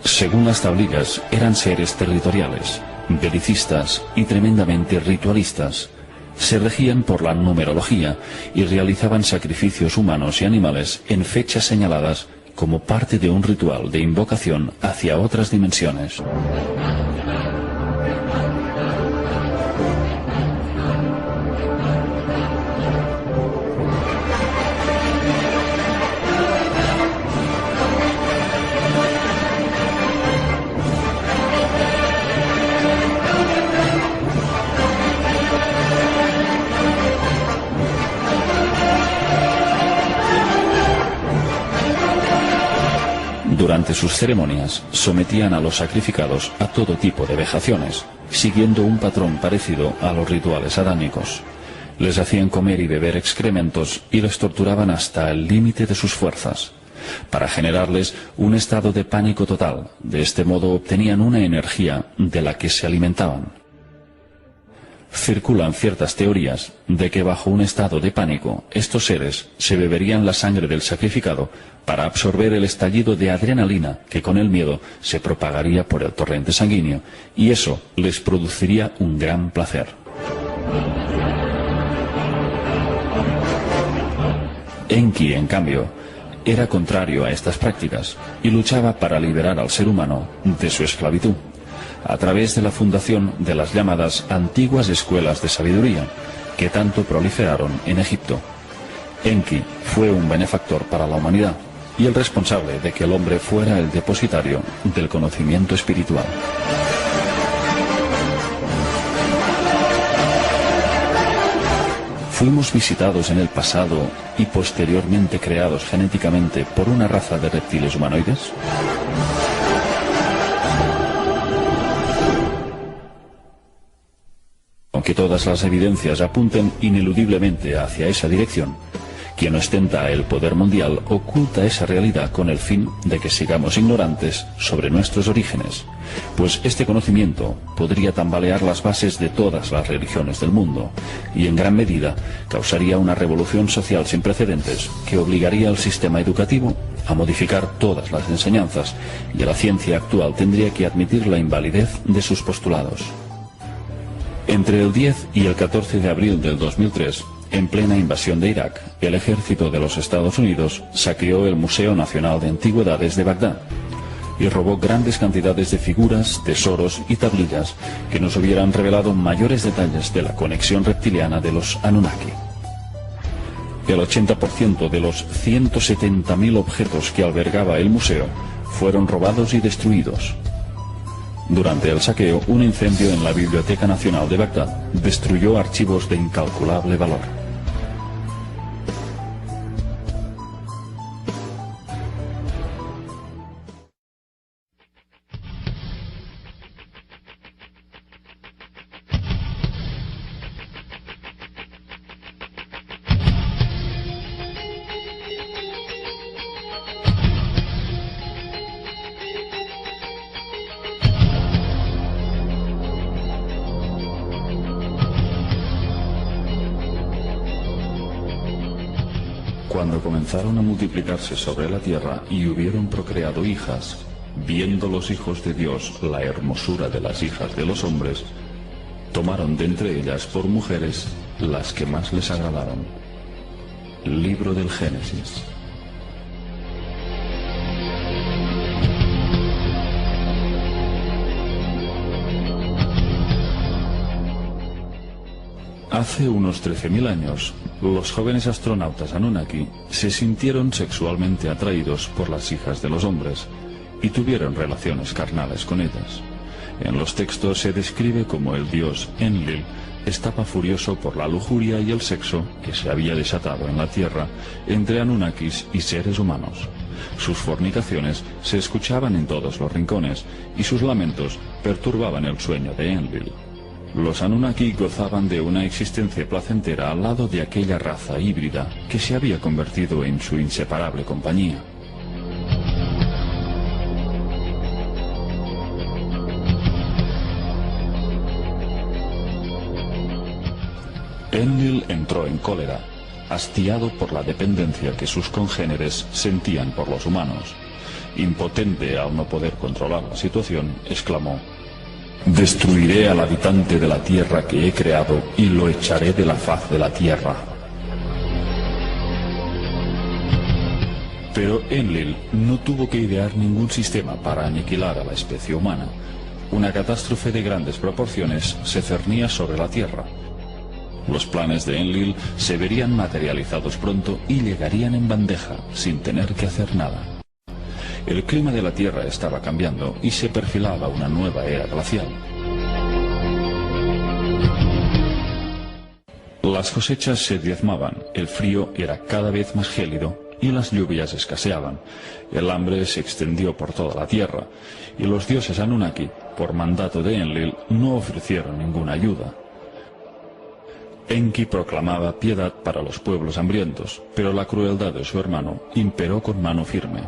Según las tablillas, eran seres territoriales, belicistas y tremendamente ritualistas. Se regían por la numerología y realizaban sacrificios humanos y animales en fechas señaladas como parte de un ritual de invocación hacia otras dimensiones. Durante sus ceremonias, sometían a los sacrificados a todo tipo de vejaciones, siguiendo un patrón parecido a los rituales adámicos. Les hacían comer y beber excrementos y les torturaban hasta el límite de sus fuerzas, para generarles un estado de pánico total. De este modo obtenían una energía de la que se alimentaban. Circulan ciertas teorías de que bajo un estado de pánico, estos seres se beberían la sangre del sacrificado para absorber el estallido de adrenalina que con el miedo se propagaría por el torrente sanguíneo, y eso les produciría un gran placer. Enki, en cambio, era contrario a estas prácticas y luchaba para liberar al ser humano de su esclavitud, a través de la fundación de las llamadas antiguas escuelas de sabiduría, que tanto proliferaron en Egipto. Enki fue un benefactor para la humanidad y el responsable de que el hombre fuera el depositario del conocimiento espiritual. Fuimos visitados en el pasado y posteriormente creados genéticamente por una raza de reptiles humanoides. Aunque todas las evidencias apunten ineludiblemente hacia esa dirección, quien ostenta el poder mundial oculta esa realidad con el fin de que sigamos ignorantes sobre nuestros orígenes, pues este conocimiento podría tambalear las bases de todas las religiones del mundo y en gran medida causaría una revolución social sin precedentes que obligaría al sistema educativo a modificar todas las enseñanzas, y la ciencia actual tendría que admitir la invalidez de sus postulados. Entre el 10 y el 14 de abril del 2003, en plena invasión de Irak, el ejército de los Estados Unidos saqueó el Museo Nacional de Antigüedades de Bagdad y robó grandes cantidades de figuras, tesoros y tablillas que nos hubieran revelado mayores detalles de la conexión reptiliana de los Anunnaki. El 80% de los 170.000 objetos que albergaba el museo fueron robados y destruidos. Durante el saqueo, un incendio en la Biblioteca Nacional de Bagdad destruyó archivos de incalculable valor. Cuando comenzaron a multiplicarse sobre la tierra y hubieron procreado hijas, viendo los hijos de Dios la hermosura de las hijas de los hombres, tomaron de entre ellas por mujeres las que más les agradaron. Libro del Génesis. Hace unos 13.000 años, los jóvenes astronautas Anunnaki se sintieron sexualmente atraídos por las hijas de los hombres y tuvieron relaciones carnales con ellas. En los textos se describe como el dios Enlil estaba furioso por la lujuria y el sexo que se había desatado en la Tierra entre Anunnakis y seres humanos. Sus fornicaciones se escuchaban en todos los rincones y sus lamentos perturbaban el sueño de Enlil. Los Anunnaki gozaban de una existencia placentera al lado de aquella raza híbrida que se había convertido en su inseparable compañía. Enlil entró en cólera, hastiado por la dependencia que sus congéneres sentían por los humanos. Impotente al no poder controlar la situación, exclamó: «Destruiré al habitante de la tierra que he creado y lo echaré de la faz de la tierra». Pero Enlil no tuvo que idear ningún sistema para aniquilar a la especie humana. Una catástrofe de grandes proporciones se cernía sobre la tierra. Los planes de Enlil se verían materializados pronto y llegarían en bandeja, sin tener que hacer nada. El clima de la Tierra estaba cambiando y se perfilaba una nueva era glacial. Las cosechas se diezmaban, el frío era cada vez más gélido y las lluvias escaseaban. El hambre se extendió por toda la tierra, y los dioses Anunnaki, por mandato de Enlil, no ofrecieron ninguna ayuda. Enki proclamaba piedad para los pueblos hambrientos, pero la crueldad de su hermano imperó con mano firme.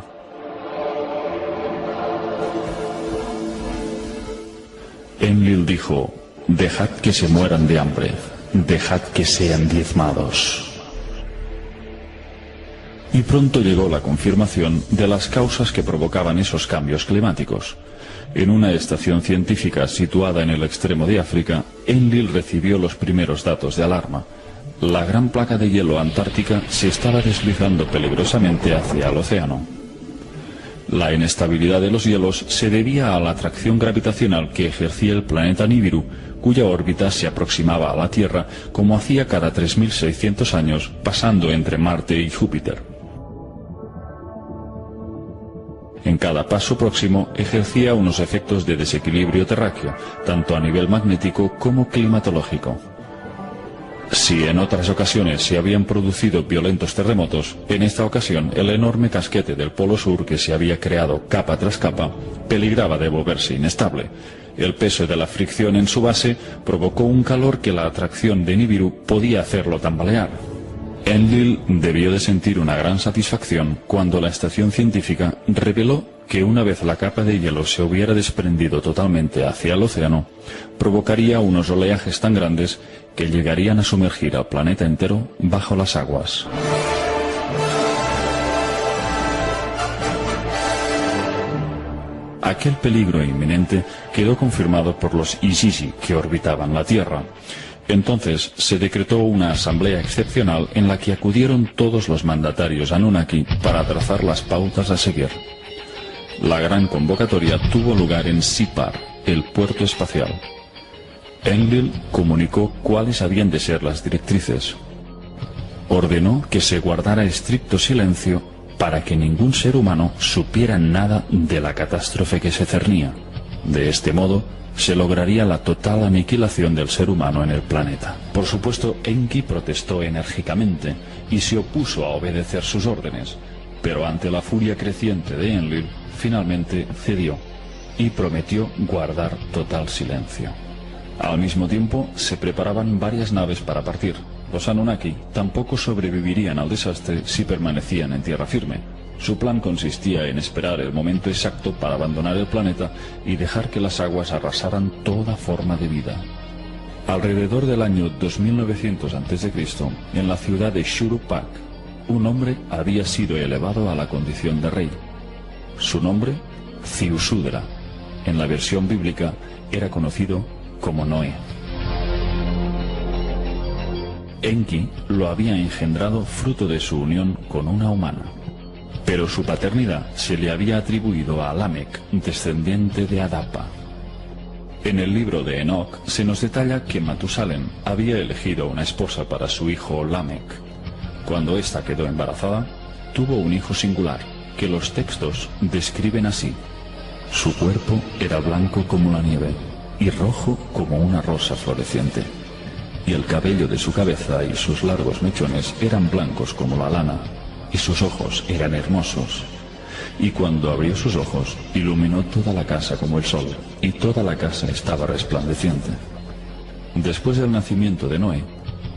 Enlil dijo: «Dejad que se mueran de hambre, dejad que sean diezmados». Y pronto llegó la confirmación de las causas que provocaban esos cambios climáticos. En una estación científica situada en el extremo de África, Enlil recibió los primeros datos de alarma. La gran placa de hielo antártica se estaba deslizando peligrosamente hacia el océano. La inestabilidad de los hielos se debía a la atracción gravitacional que ejercía el planeta Nibiru, cuya órbita se aproximaba a la Tierra como hacía cada 3.600 años, pasando entre Marte y Júpiter. En cada paso próximo ejercía unos efectos de desequilibrio terráqueo, tanto a nivel magnético como climatológico. Si en otras ocasiones se habían producido violentos terremotos, en esta ocasión el enorme casquete del Polo Sur que se había creado capa tras capa peligraba de volverse inestable. El peso de la fricción en su base provocó un calor que la atracción de Nibiru podía hacerlo tambalear. Enlil debió de sentir una gran satisfacción cuando la estación científica reveló que una vez la capa de hielo se hubiera desprendido totalmente hacia el océano, provocaría unos oleajes tan grandes que llegarían a sumergir al planeta entero bajo las aguas. Aquel peligro inminente quedó confirmado por los Igigi que orbitaban la Tierra. Entonces se decretó una asamblea excepcional en la que acudieron todos los mandatarios Anunnaki para trazar las pautas a seguir. La gran convocatoria tuvo lugar en Sipar, el puerto espacial. Enlil comunicó cuáles habían de ser las directrices. Ordenó que se guardara estricto silencio para que ningún ser humano supiera nada de la catástrofe que se cernía. De este modo, se lograría la total aniquilación del ser humano en el planeta. Por supuesto, Enki protestó enérgicamente y se opuso a obedecer sus órdenes, pero ante la furia creciente de Enlil, finalmente cedió y prometió guardar total silencio. Al mismo tiempo, se preparaban varias naves para partir. Los Anunnaki tampoco sobrevivirían al desastre si permanecían en tierra firme. Su plan consistía en esperar el momento exacto para abandonar el planeta y dejar que las aguas arrasaran toda forma de vida. Alrededor del año 2900 a.C., en la ciudad de Shuruppak, un hombre había sido elevado a la condición de rey. Su nombre, Ziusudra. En la versión bíblica era conocido como Noé. Enki lo había engendrado fruto de su unión con una humana. Pero su paternidad se le había atribuido a Lamec, descendiente de Adapa. En el libro de Enoch se nos detalla que Matusalén había elegido una esposa para su hijo Lamec. Cuando ésta quedó embarazada, tuvo un hijo singular, que los textos describen así: su cuerpo era blanco como la nieve y rojo como una rosa floreciente, y el cabello de su cabeza y sus largos mechones eran blancos como la lana, y sus ojos eran hermosos. Y cuando abrió sus ojos, iluminó toda la casa como el sol, y toda la casa estaba resplandeciente. Después del nacimiento de Noé,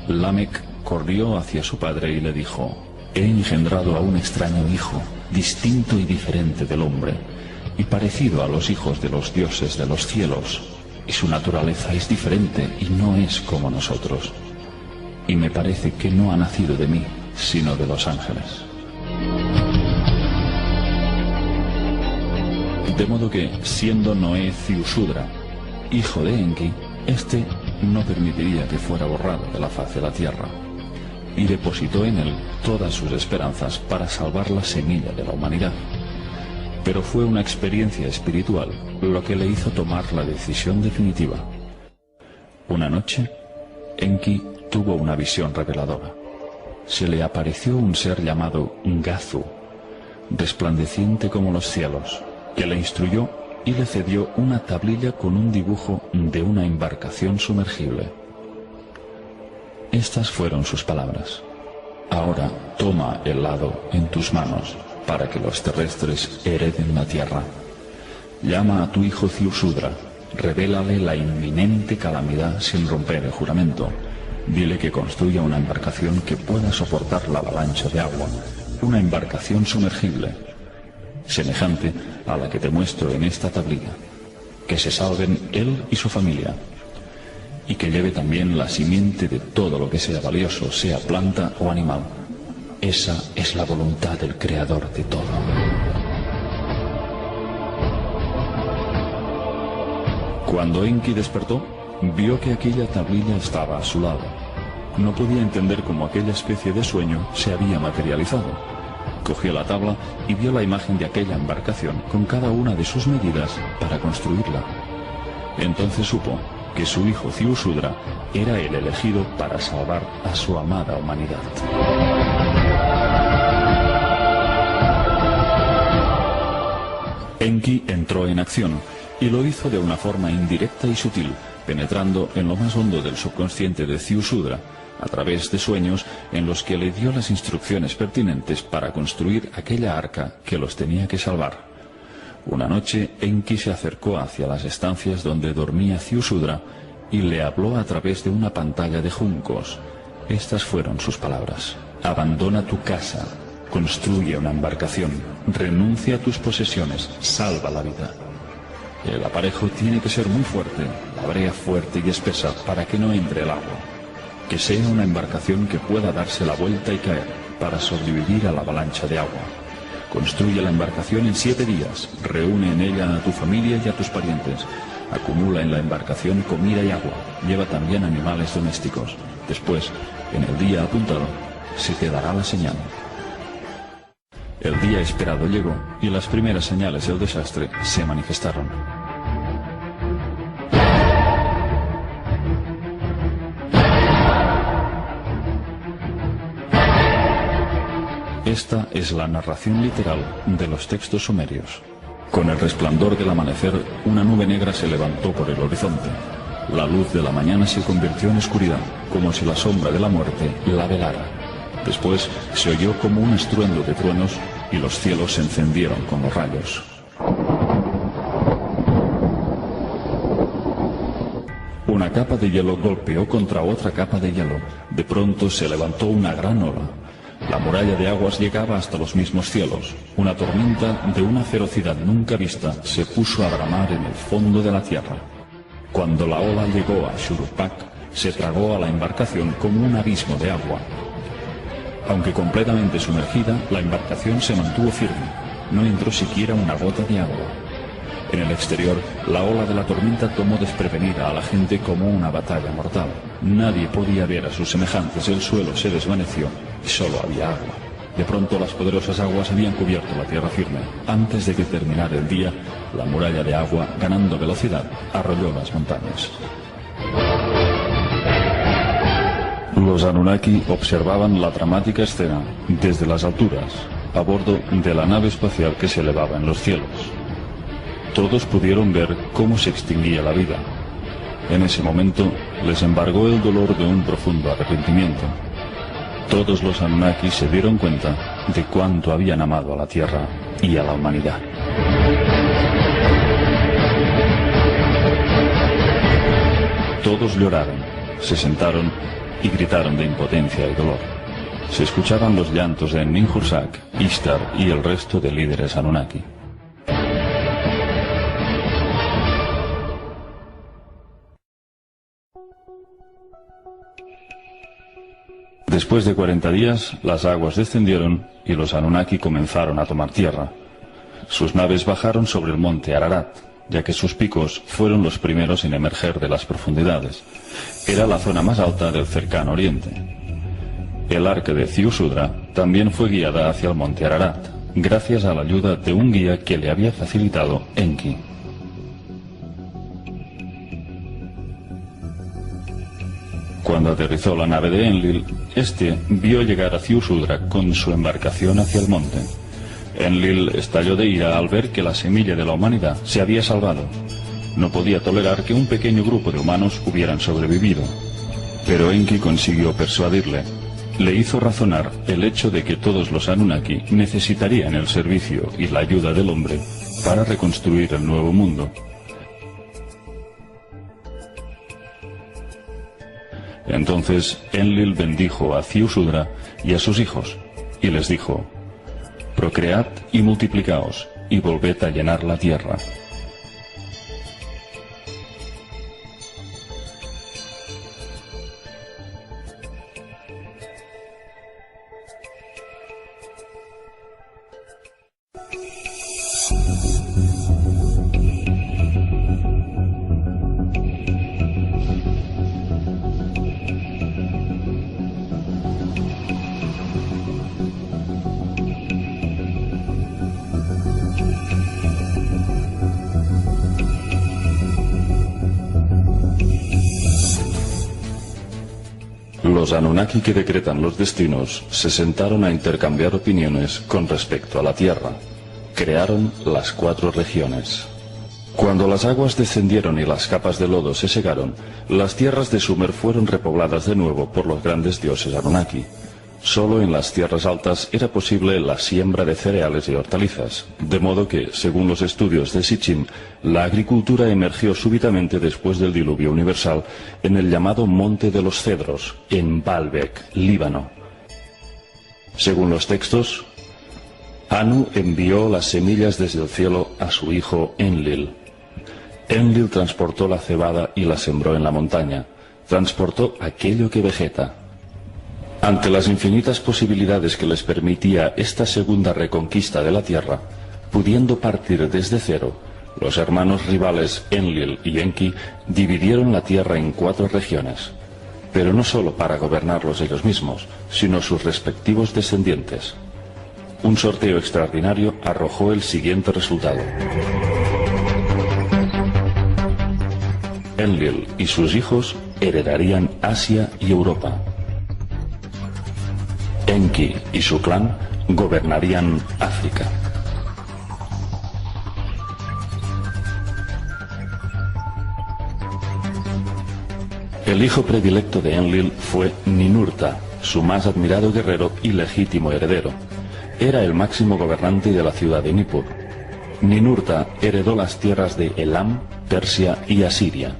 Lamec corrió hacia su padre y le dijo: «He engendrado a un extraño hijo, distinto y diferente del hombre, y parecido a los hijos de los dioses de los cielos, y su naturaleza es diferente y no es como nosotros. Y me parece que no ha nacido de mí, sino de los ángeles». De modo que, siendo Noé Ziusudra, hijo de Enki, éste no permitiría que fuera borrado de la faz de la tierra, y depositó en él todas sus esperanzas para salvar la semilla de la humanidad. Pero fue una experiencia espiritual lo que le hizo tomar la decisión definitiva. Una noche, Enki tuvo una visión reveladora. Se le apareció un ser llamado Gazu, resplandeciente como los cielos, que le instruyó y le cedió una tablilla con un dibujo de una embarcación sumergible. Estas fueron sus palabras: Ahora toma el lado en tus manos para que los terrestres hereden la tierra. Llama a tu hijo Ziusudra, revélale la inminente calamidad sin romper el juramento. Dile que construya una embarcación que pueda soportar la avalancha de agua, una embarcación sumergible, semejante a la que te muestro en esta tablilla, que se salven él y su familia, y que lleve también la simiente de todo lo que sea valioso, sea planta o animal. Esa es la voluntad del Creador de todo. Cuando Enki despertó, vio que aquella tablilla estaba a su lado. No podía entender cómo aquella especie de sueño se había materializado. Cogió la tabla y vio la imagen de aquella embarcación con cada una de sus medidas para construirla. Entonces supo que su hijo Ziusudra era el elegido para salvar a su amada humanidad. Enki entró en acción y lo hizo de una forma indirecta y sutil, penetrando en lo más hondo del subconsciente de Ziusudra, a través de sueños en los que le dio las instrucciones pertinentes para construir aquella arca que los tenía que salvar. Una noche, Enki se acercó hacia las estancias donde dormía Ziusudra y le habló a través de una pantalla de juncos. Estas fueron sus palabras: abandona tu casa, construye una embarcación, renuncia a tus posesiones, salva la vida. El aparejo tiene que ser muy fuerte, la brea fuerte y espesa para que no entre el agua. Que sea una embarcación que pueda darse la vuelta y caer para sobrevivir a la avalancha de agua. Construye la embarcación en 7 días, reúne en ella a tu familia y a tus parientes. Acumula en la embarcación comida y agua, lleva también animales domésticos. Después, en el día apuntado, se te dará la señal. El día esperado llegó y las primeras señales del desastre se manifestaron. Esta es la narración literal de los textos sumerios. Con el resplandor del amanecer, una nube negra se levantó por el horizonte. La luz de la mañana se convirtió en oscuridad, como si la sombra de la muerte la velara. Después se oyó como un estruendo de truenos y los cielos se encendieron como rayos. Una capa de hielo golpeó contra otra capa de hielo. De pronto se levantó una gran ola. La muralla de aguas llegaba hasta los mismos cielos. Una tormenta de una ferocidad nunca vista se puso a bramar en el fondo de la tierra. Cuando la ola llegó a Shuruppak, se tragó a la embarcación como un abismo de agua. Aunque completamente sumergida, la embarcación se mantuvo firme. No entró siquiera una gota de agua. En el exterior, la ola de la tormenta tomó desprevenida a la gente como una batalla mortal. Nadie podía ver a sus semejantes, el suelo se desvaneció y solo había agua. De pronto las poderosas aguas habían cubierto la tierra firme. Antes de que terminara el día, la muralla de agua, ganando velocidad, arrolló las montañas. Los Anunnaki observaban la dramática escena desde las alturas, a bordo de la nave espacial que se elevaba en los cielos. Todos pudieron ver cómo se extinguía la vida. En ese momento les embargó el dolor de un profundo arrepentimiento. Todos los Anunnaki se dieron cuenta de cuánto habían amado a la Tierra y a la humanidad. Todos lloraron, se sentaron y gritaron de impotencia y dolor. Se escuchaban los llantos de Ninhursag, Ishtar y el resto de líderes Anunnaki. Después de 40 días, las aguas descendieron y los Anunnaki comenzaron a tomar tierra. Sus naves bajaron sobre el monte Ararat, ya que sus picos fueron los primeros en emerger de las profundidades. Era la zona más alta del cercano oriente. El arca de Ziusudra también fue guiada hacia el monte Ararat, gracias a la ayuda de un guía que le había facilitado Enki. Cuando aterrizó la nave de Enlil, este vio llegar a Ziusudra con su embarcación hacia el monte. Enlil estalló de ira al ver que la semilla de la humanidad se había salvado. No podía tolerar que un pequeño grupo de humanos hubieran sobrevivido. Pero Enki consiguió persuadirle. Le hizo razonar el hecho de que todos los Anunnaki necesitarían el servicio y la ayuda del hombre para reconstruir el nuevo mundo. Entonces Enlil bendijo a Ziusudra y a sus hijos, y les dijo: procread y multiplicaos, y volved a llenar la tierra. Los Anunnaki que decretan los destinos se sentaron a intercambiar opiniones con respecto a la Tierra. Crearon las 4 regiones. Cuando las aguas descendieron y las capas de lodo se secaron, las tierras de Sumer fueron repobladas de nuevo por los grandes dioses Anunnaki. Solo en las tierras altas era posible la siembra de cereales y hortalizas, de modo que, según los estudios de Sitchin, la agricultura emergió súbitamente después del diluvio universal en el llamado Monte de los Cedros, en Baalbek, Líbano. Según los textos, Anu envió las semillas desde el cielo a su hijo Enlil. Enlil transportó la cebada y la sembró en la montaña, transportó aquello que vegeta. Ante las infinitas posibilidades que les permitía esta segunda reconquista de la tierra, pudiendo partir desde cero, los hermanos rivales Enlil y Enki dividieron la tierra en 4 regiones, pero no solo para gobernarlos ellos mismos, sino sus respectivos descendientes. Un sorteo extraordinario arrojó el siguiente resultado. Enlil y sus hijos heredarían Asia y Europa. Enki y su clan gobernarían África. El hijo predilecto de Enlil fue Ninurta, su más admirado guerrero y legítimo heredero. Era el máximo gobernante de la ciudad de Nippur. Ninurta heredó las tierras de Elam, Persia y Asiria.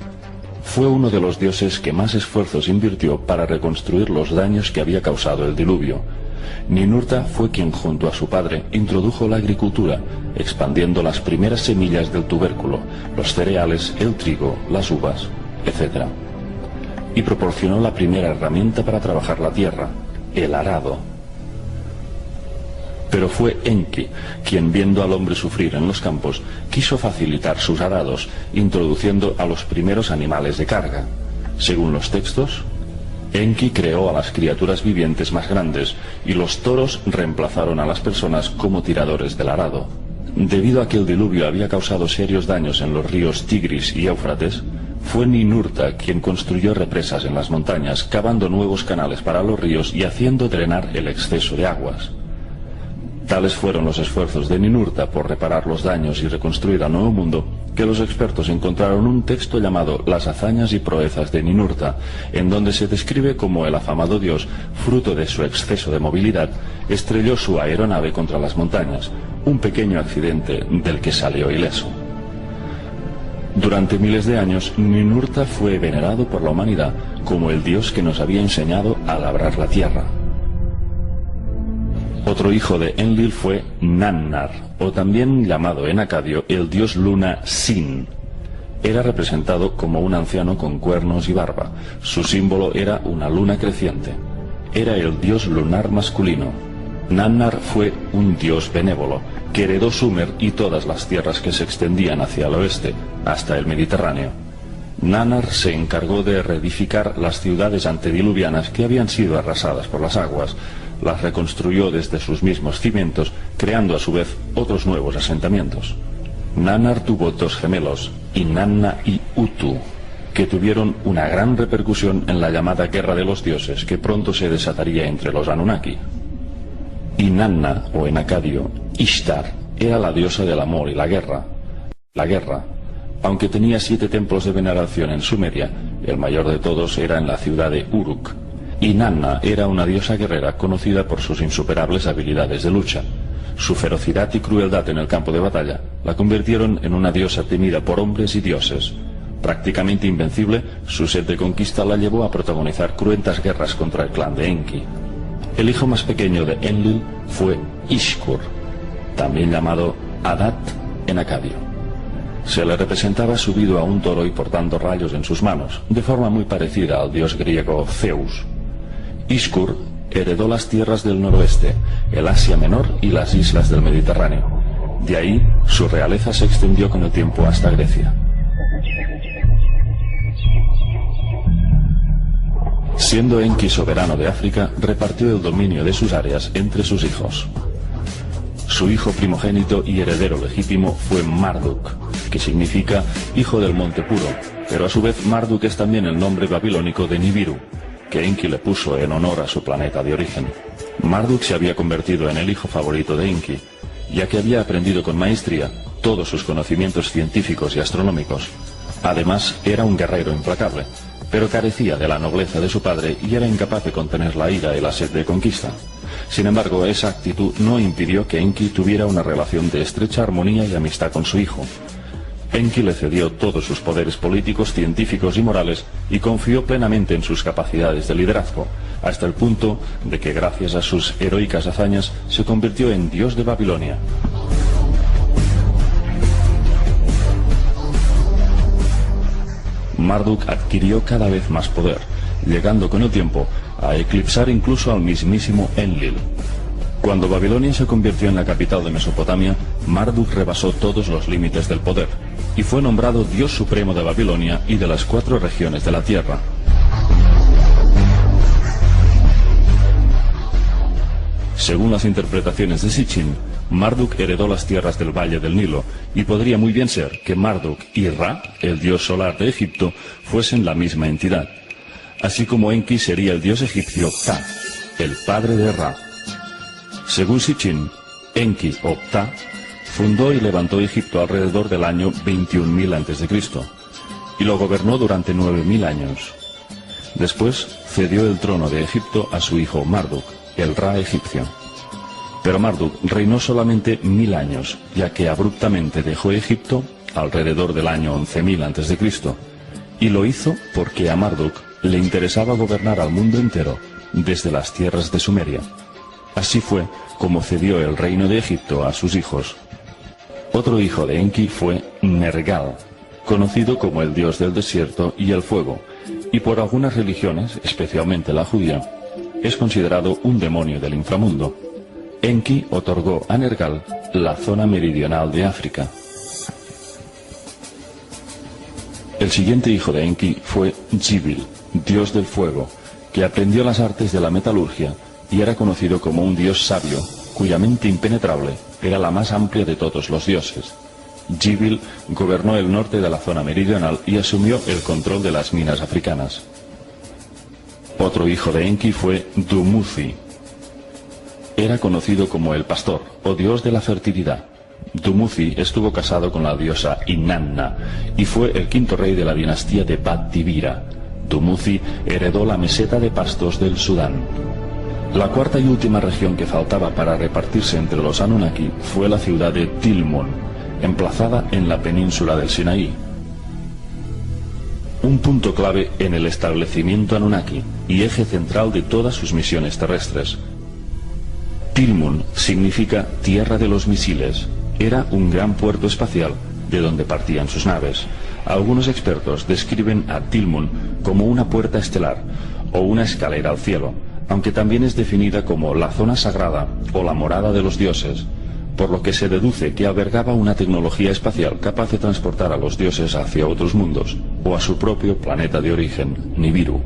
Fue uno de los dioses que más esfuerzos invirtió para reconstruir los daños que había causado el diluvio. Ninurta fue quien, junto a su padre, introdujo la agricultura, expandiendo las primeras semillas del tubérculo, los cereales, el trigo, las uvas, etc. Y proporcionó la primera herramienta para trabajar la tierra, el arado. Pero fue Enki quien, viendo al hombre sufrir en los campos, quiso facilitar sus arados, introduciendo a los primeros animales de carga. Según los textos, Enki creó a las criaturas vivientes más grandes y los toros reemplazaron a las personas como tiradores del arado. Debido a que el diluvio había causado serios daños en los ríos Tigris y Éufrates, fue Ninurta quien construyó represas en las montañas, cavando nuevos canales para los ríos y haciendo drenar el exceso de aguas. Tales fueron los esfuerzos de Ninurta por reparar los daños y reconstruir el nuevo mundo, que los expertos encontraron un texto llamado Las hazañas y proezas de Ninurta, en donde se describe cómo el afamado dios, fruto de su exceso de movilidad, estrelló su aeronave contra las montañas, un pequeño accidente del que salió ileso. Durante miles de años, Ninurta fue venerado por la humanidad como el dios que nos había enseñado a labrar la tierra. Otro hijo de Enlil fue Nannar, o también llamado en acadio el dios luna Sin. Era representado como un anciano con cuernos y barba. Su símbolo era una luna creciente. Era el dios lunar masculino. Nannar fue un dios benévolo, que heredó Sumer y todas las tierras que se extendían hacia el oeste, hasta el Mediterráneo. Nannar se encargó de reedificar las ciudades antediluvianas que habían sido arrasadas por las aguas. Las reconstruyó desde sus mismos cimientos, creando a su vez otros nuevos asentamientos. Nannar tuvo 2 gemelos, Inanna y Utu, que tuvieron una gran repercusión en la llamada Guerra de los Dioses, que pronto se desataría entre los Anunnaki. Inanna, o en acadio, Ishtar, era la diosa del amor y la guerra. Aunque tenía 7 templos de veneración en Sumeria, el mayor de todos era en la ciudad de Uruk. Inanna era una diosa guerrera conocida por sus insuperables habilidades de lucha. Su ferocidad y crueldad en el campo de batalla la convirtieron en una diosa temida por hombres y dioses. Prácticamente invencible, su sed de conquista la llevó a protagonizar cruentas guerras contra el clan de Enki. El hijo más pequeño de Enlil fue Ishkur, también llamado Adat en acadio. Se le representaba subido a un toro y portando rayos en sus manos, de forma muy parecida al dios griego Zeus. Ishkur heredó las tierras del noroeste, el Asia Menor y las islas del Mediterráneo. De ahí, su realeza se extendió con el tiempo hasta Grecia. Siendo Enki soberano de África, repartió el dominio de sus áreas entre sus hijos. Su hijo primogénito y heredero legítimo fue Marduk, que significa hijo del monte puro, pero a su vez Marduk es también el nombre babilónico de Nibiru, que Enki le puso en honor a su planeta de origen. Marduk se había convertido en el hijo favorito de Enki, ya que había aprendido con maestría todos sus conocimientos científicos y astronómicos. Además, era un guerrero implacable, pero carecía de la nobleza de su padre y era incapaz de contener la ira y la sed de conquista. Sin embargo, esa actitud no impidió que Enki tuviera una relación de estrecha armonía y amistad con su hijo. Enki le cedió todos sus poderes políticos, científicos y morales y confió plenamente en sus capacidades de liderazgo, hasta el punto de que gracias a sus heroicas hazañas se convirtió en dios de Babilonia. Marduk adquirió cada vez más poder, llegando con el tiempo a eclipsar incluso al mismísimo Enlil. Cuando Babilonia se convirtió en la capital de Mesopotamia, Marduk rebasó todos los límites del poder y fue nombrado Dios Supremo de Babilonia y de las 4 regiones de la tierra. Según las interpretaciones de Sitchin, Marduk heredó las tierras del Valle del Nilo, y podría muy bien ser que Marduk y Ra, el dios solar de Egipto, fuesen la misma entidad, así como Enki sería el dios egipcio Ptah, el padre de Ra. Según Sitchin, Enki o Ptah fundó y levantó Egipto alrededor del año 21.000 a.C. y lo gobernó durante 9.000 años. Después cedió el trono de Egipto a su hijo Marduk, el Ra egipcio. Pero Marduk reinó solamente 1000 años, ya que abruptamente dejó Egipto alrededor del año 11.000 a.C. y lo hizo porque a Marduk le interesaba gobernar al mundo entero desde las tierras de Sumeria. Así fue como cedió el reino de Egipto a sus hijos. Otro hijo de Enki fue Nergal, conocido como el dios del desierto y el fuego, y por algunas religiones, especialmente la judía, es considerado un demonio del inframundo. Enki otorgó a Nergal la zona meridional de África. El siguiente hijo de Enki fue Gibil, dios del fuego, que aprendió las artes de la metalurgia y era conocido como un dios sabio, cuya mente impenetrable era la más amplia de todos los dioses. Gibil gobernó el norte de la zona meridional y asumió el control de las minas africanas. Otro hijo de Enki fue Dumuzi. Era conocido como el pastor, o dios de la fertilidad. Dumuzi estuvo casado con la diosa Inanna y fue el 5º rey de la dinastía de Bad-Dibira. Dumuzi heredó la meseta de pastos del Sudán. La 4ª y última región que faltaba para repartirse entre los Anunnaki fue la ciudad de Tilmun, emplazada en la península del Sinaí. Un punto clave en el establecimiento Anunnaki y eje central de todas sus misiones terrestres. Tilmun significa tierra de los misiles. Era un gran puerto espacial de donde partían sus naves. Algunos expertos describen a Tilmun como una puerta estelar o una escalera al cielo, aunque también es definida como la zona sagrada o la morada de los dioses, por lo que se deduce que albergaba una tecnología espacial capaz de transportar a los dioses hacia otros mundos o a su propio planeta de origen, Nibiru.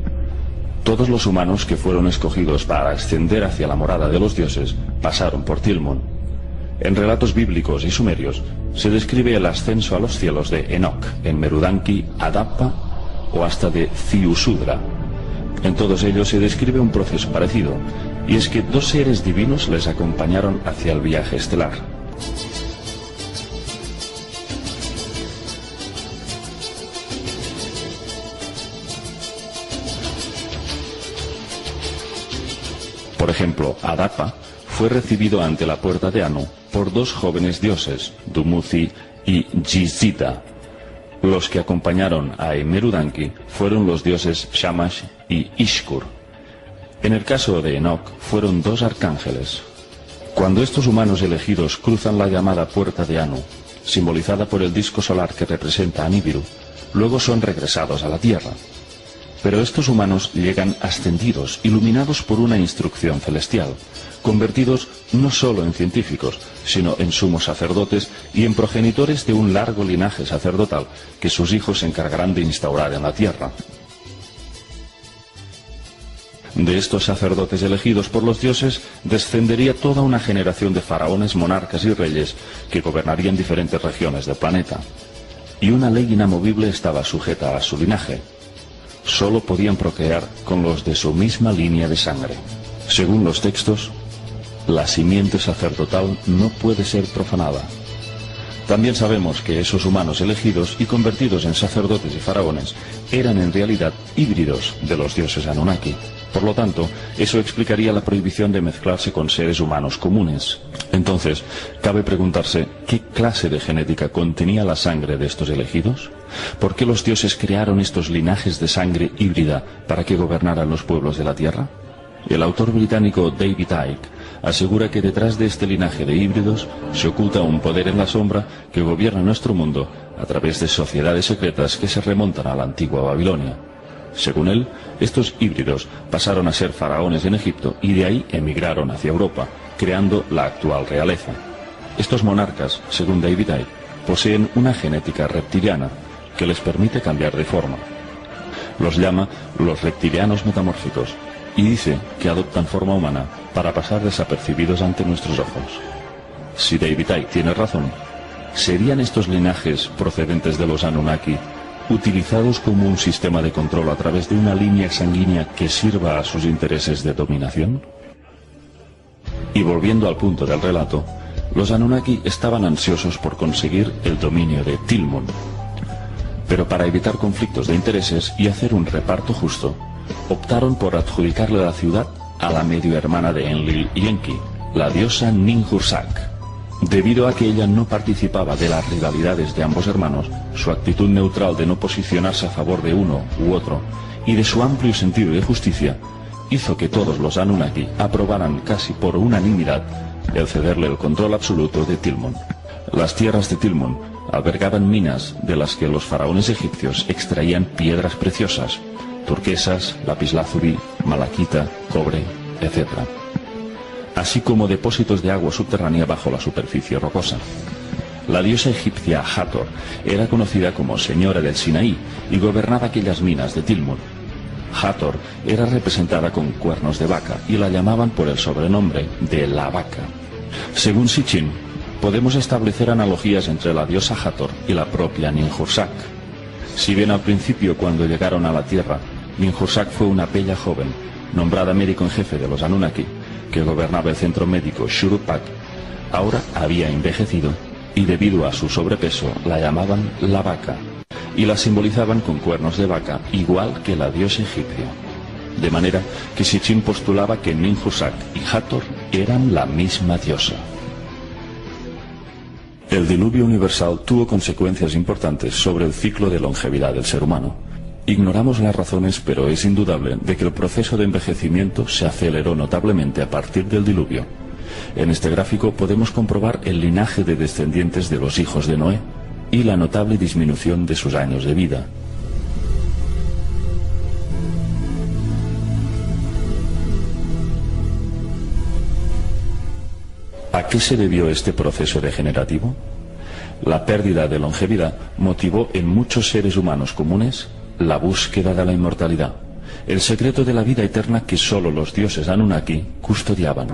Todos los humanos que fueron escogidos para ascender hacia la morada de los dioses pasaron por Tilmun. En relatos bíblicos y sumerios se describe el ascenso a los cielos de Enoch, en Merudanki, Adapa o hasta de Ziusudra. En todos ellos se describe un proceso parecido, y es que 2 seres divinos les acompañaron hacia el viaje estelar. Por ejemplo, Adapa fue recibido ante la puerta de Anu por dos jóvenes dioses, Dumuzi y Jizida. Los que acompañaron a Emerudanki fueron los dioses Shamash y Ishkur. En el caso de Enoch fueron dos arcángeles. Cuando estos humanos elegidos cruzan la llamada puerta de Anu, simbolizada por el disco solar que representa a Nibiru, luego son regresados a la Tierra. Pero estos humanos llegan ascendidos, iluminados por una instrucción celestial, convertidos no solo en científicos, sino en sumos sacerdotes y en progenitores de un largo linaje sacerdotal que sus hijos se encargarán de instaurar en la Tierra. De estos sacerdotes elegidos por los dioses descendería toda una generación de faraones, monarcas y reyes que gobernarían diferentes regiones del planeta. Y una ley inamovible estaba sujeta a su linaje. Solo podían procrear con los de su misma línea de sangre. Según los textos, la simiente sacerdotal no puede ser profanada. También sabemos que esos humanos elegidos y convertidos en sacerdotes y faraones eran en realidad híbridos de los dioses Anunnaki. Por lo tanto, eso explicaría la prohibición de mezclarse con seres humanos comunes. Entonces, cabe preguntarse, ¿qué clase de genética contenía la sangre de estos elegidos? ¿Por qué los dioses crearon estos linajes de sangre híbrida para que gobernaran los pueblos de la Tierra? El autor británico David Icke asegura que detrás de este linaje de híbridos se oculta un poder en la sombra que gobierna nuestro mundo a través de sociedades secretas que se remontan a la antigua Babilonia. Según él, estos híbridos pasaron a ser faraones en Egipto y de ahí emigraron hacia Europa, creando la actual realeza. Estos monarcas, según David Icke, poseen una genética reptiliana que les permite cambiar de forma. Los llama los reptilianos metamórficos y dice que adoptan forma humana para pasar desapercibidos ante nuestros ojos. Si David Icke tiene razón, ¿serían estos linajes procedentes de los Anunnaki utilizados como un sistema de control a través de una línea sanguínea que sirva a sus intereses de dominación? Y volviendo al punto del relato, los Anunnaki estaban ansiosos por conseguir el dominio de Tilmun. Pero para evitar conflictos de intereses y hacer un reparto justo, optaron por adjudicarle la ciudad a la medio hermana de Enlil y Enki, la diosa Ninhursag. Debido a que ella no participaba de las rivalidades de ambos hermanos, su actitud neutral de no posicionarse a favor de uno u otro y de su amplio sentido de justicia hizo que todos los Anunnaki aprobaran casi por unanimidad el cederle el control absoluto de Tilmun. Las tierras de Tilmun albergaban minas de las que los faraones egipcios extraían piedras preciosas, turquesas, lapislázuli, malaquita, cobre, etc., así como depósitos de agua subterránea bajo la superficie rocosa. La diosa egipcia Hathor era conocida como Señora del Sinaí y gobernaba aquellas minas de Tilmun. Hathor era representada con cuernos de vaca y la llamaban por el sobrenombre de la vaca. Según Sitchin, podemos establecer analogías entre la diosa Hathor y la propia Ninhursag. Si bien al principio, cuando llegaron a la Tierra, Ninhursag fue una bella joven, nombrada médico en jefe de los Anunnaki, que gobernaba el centro médico Shuruppak, ahora había envejecido y debido a su sobrepeso la llamaban la vaca y la simbolizaban con cuernos de vaca igual que la diosa egipcia. De manera que Sitchin postulaba que Ninhursag y Hathor eran la misma diosa. El diluvio universal tuvo consecuencias importantes sobre el ciclo de longevidad del ser humano. Ignoramos las razones, pero es indudable de que el proceso de envejecimiento se aceleró notablemente a partir del diluvio. En este gráfico podemos comprobar el linaje de descendientes de los hijos de Noé y la notable disminución de sus años de vida. ¿A qué se debió este proceso degenerativo? La pérdida de longevidad motivó en muchos seres humanos comunes la búsqueda de la inmortalidad, el secreto de la vida eterna que solo los dioses Anunnaki custodiaban.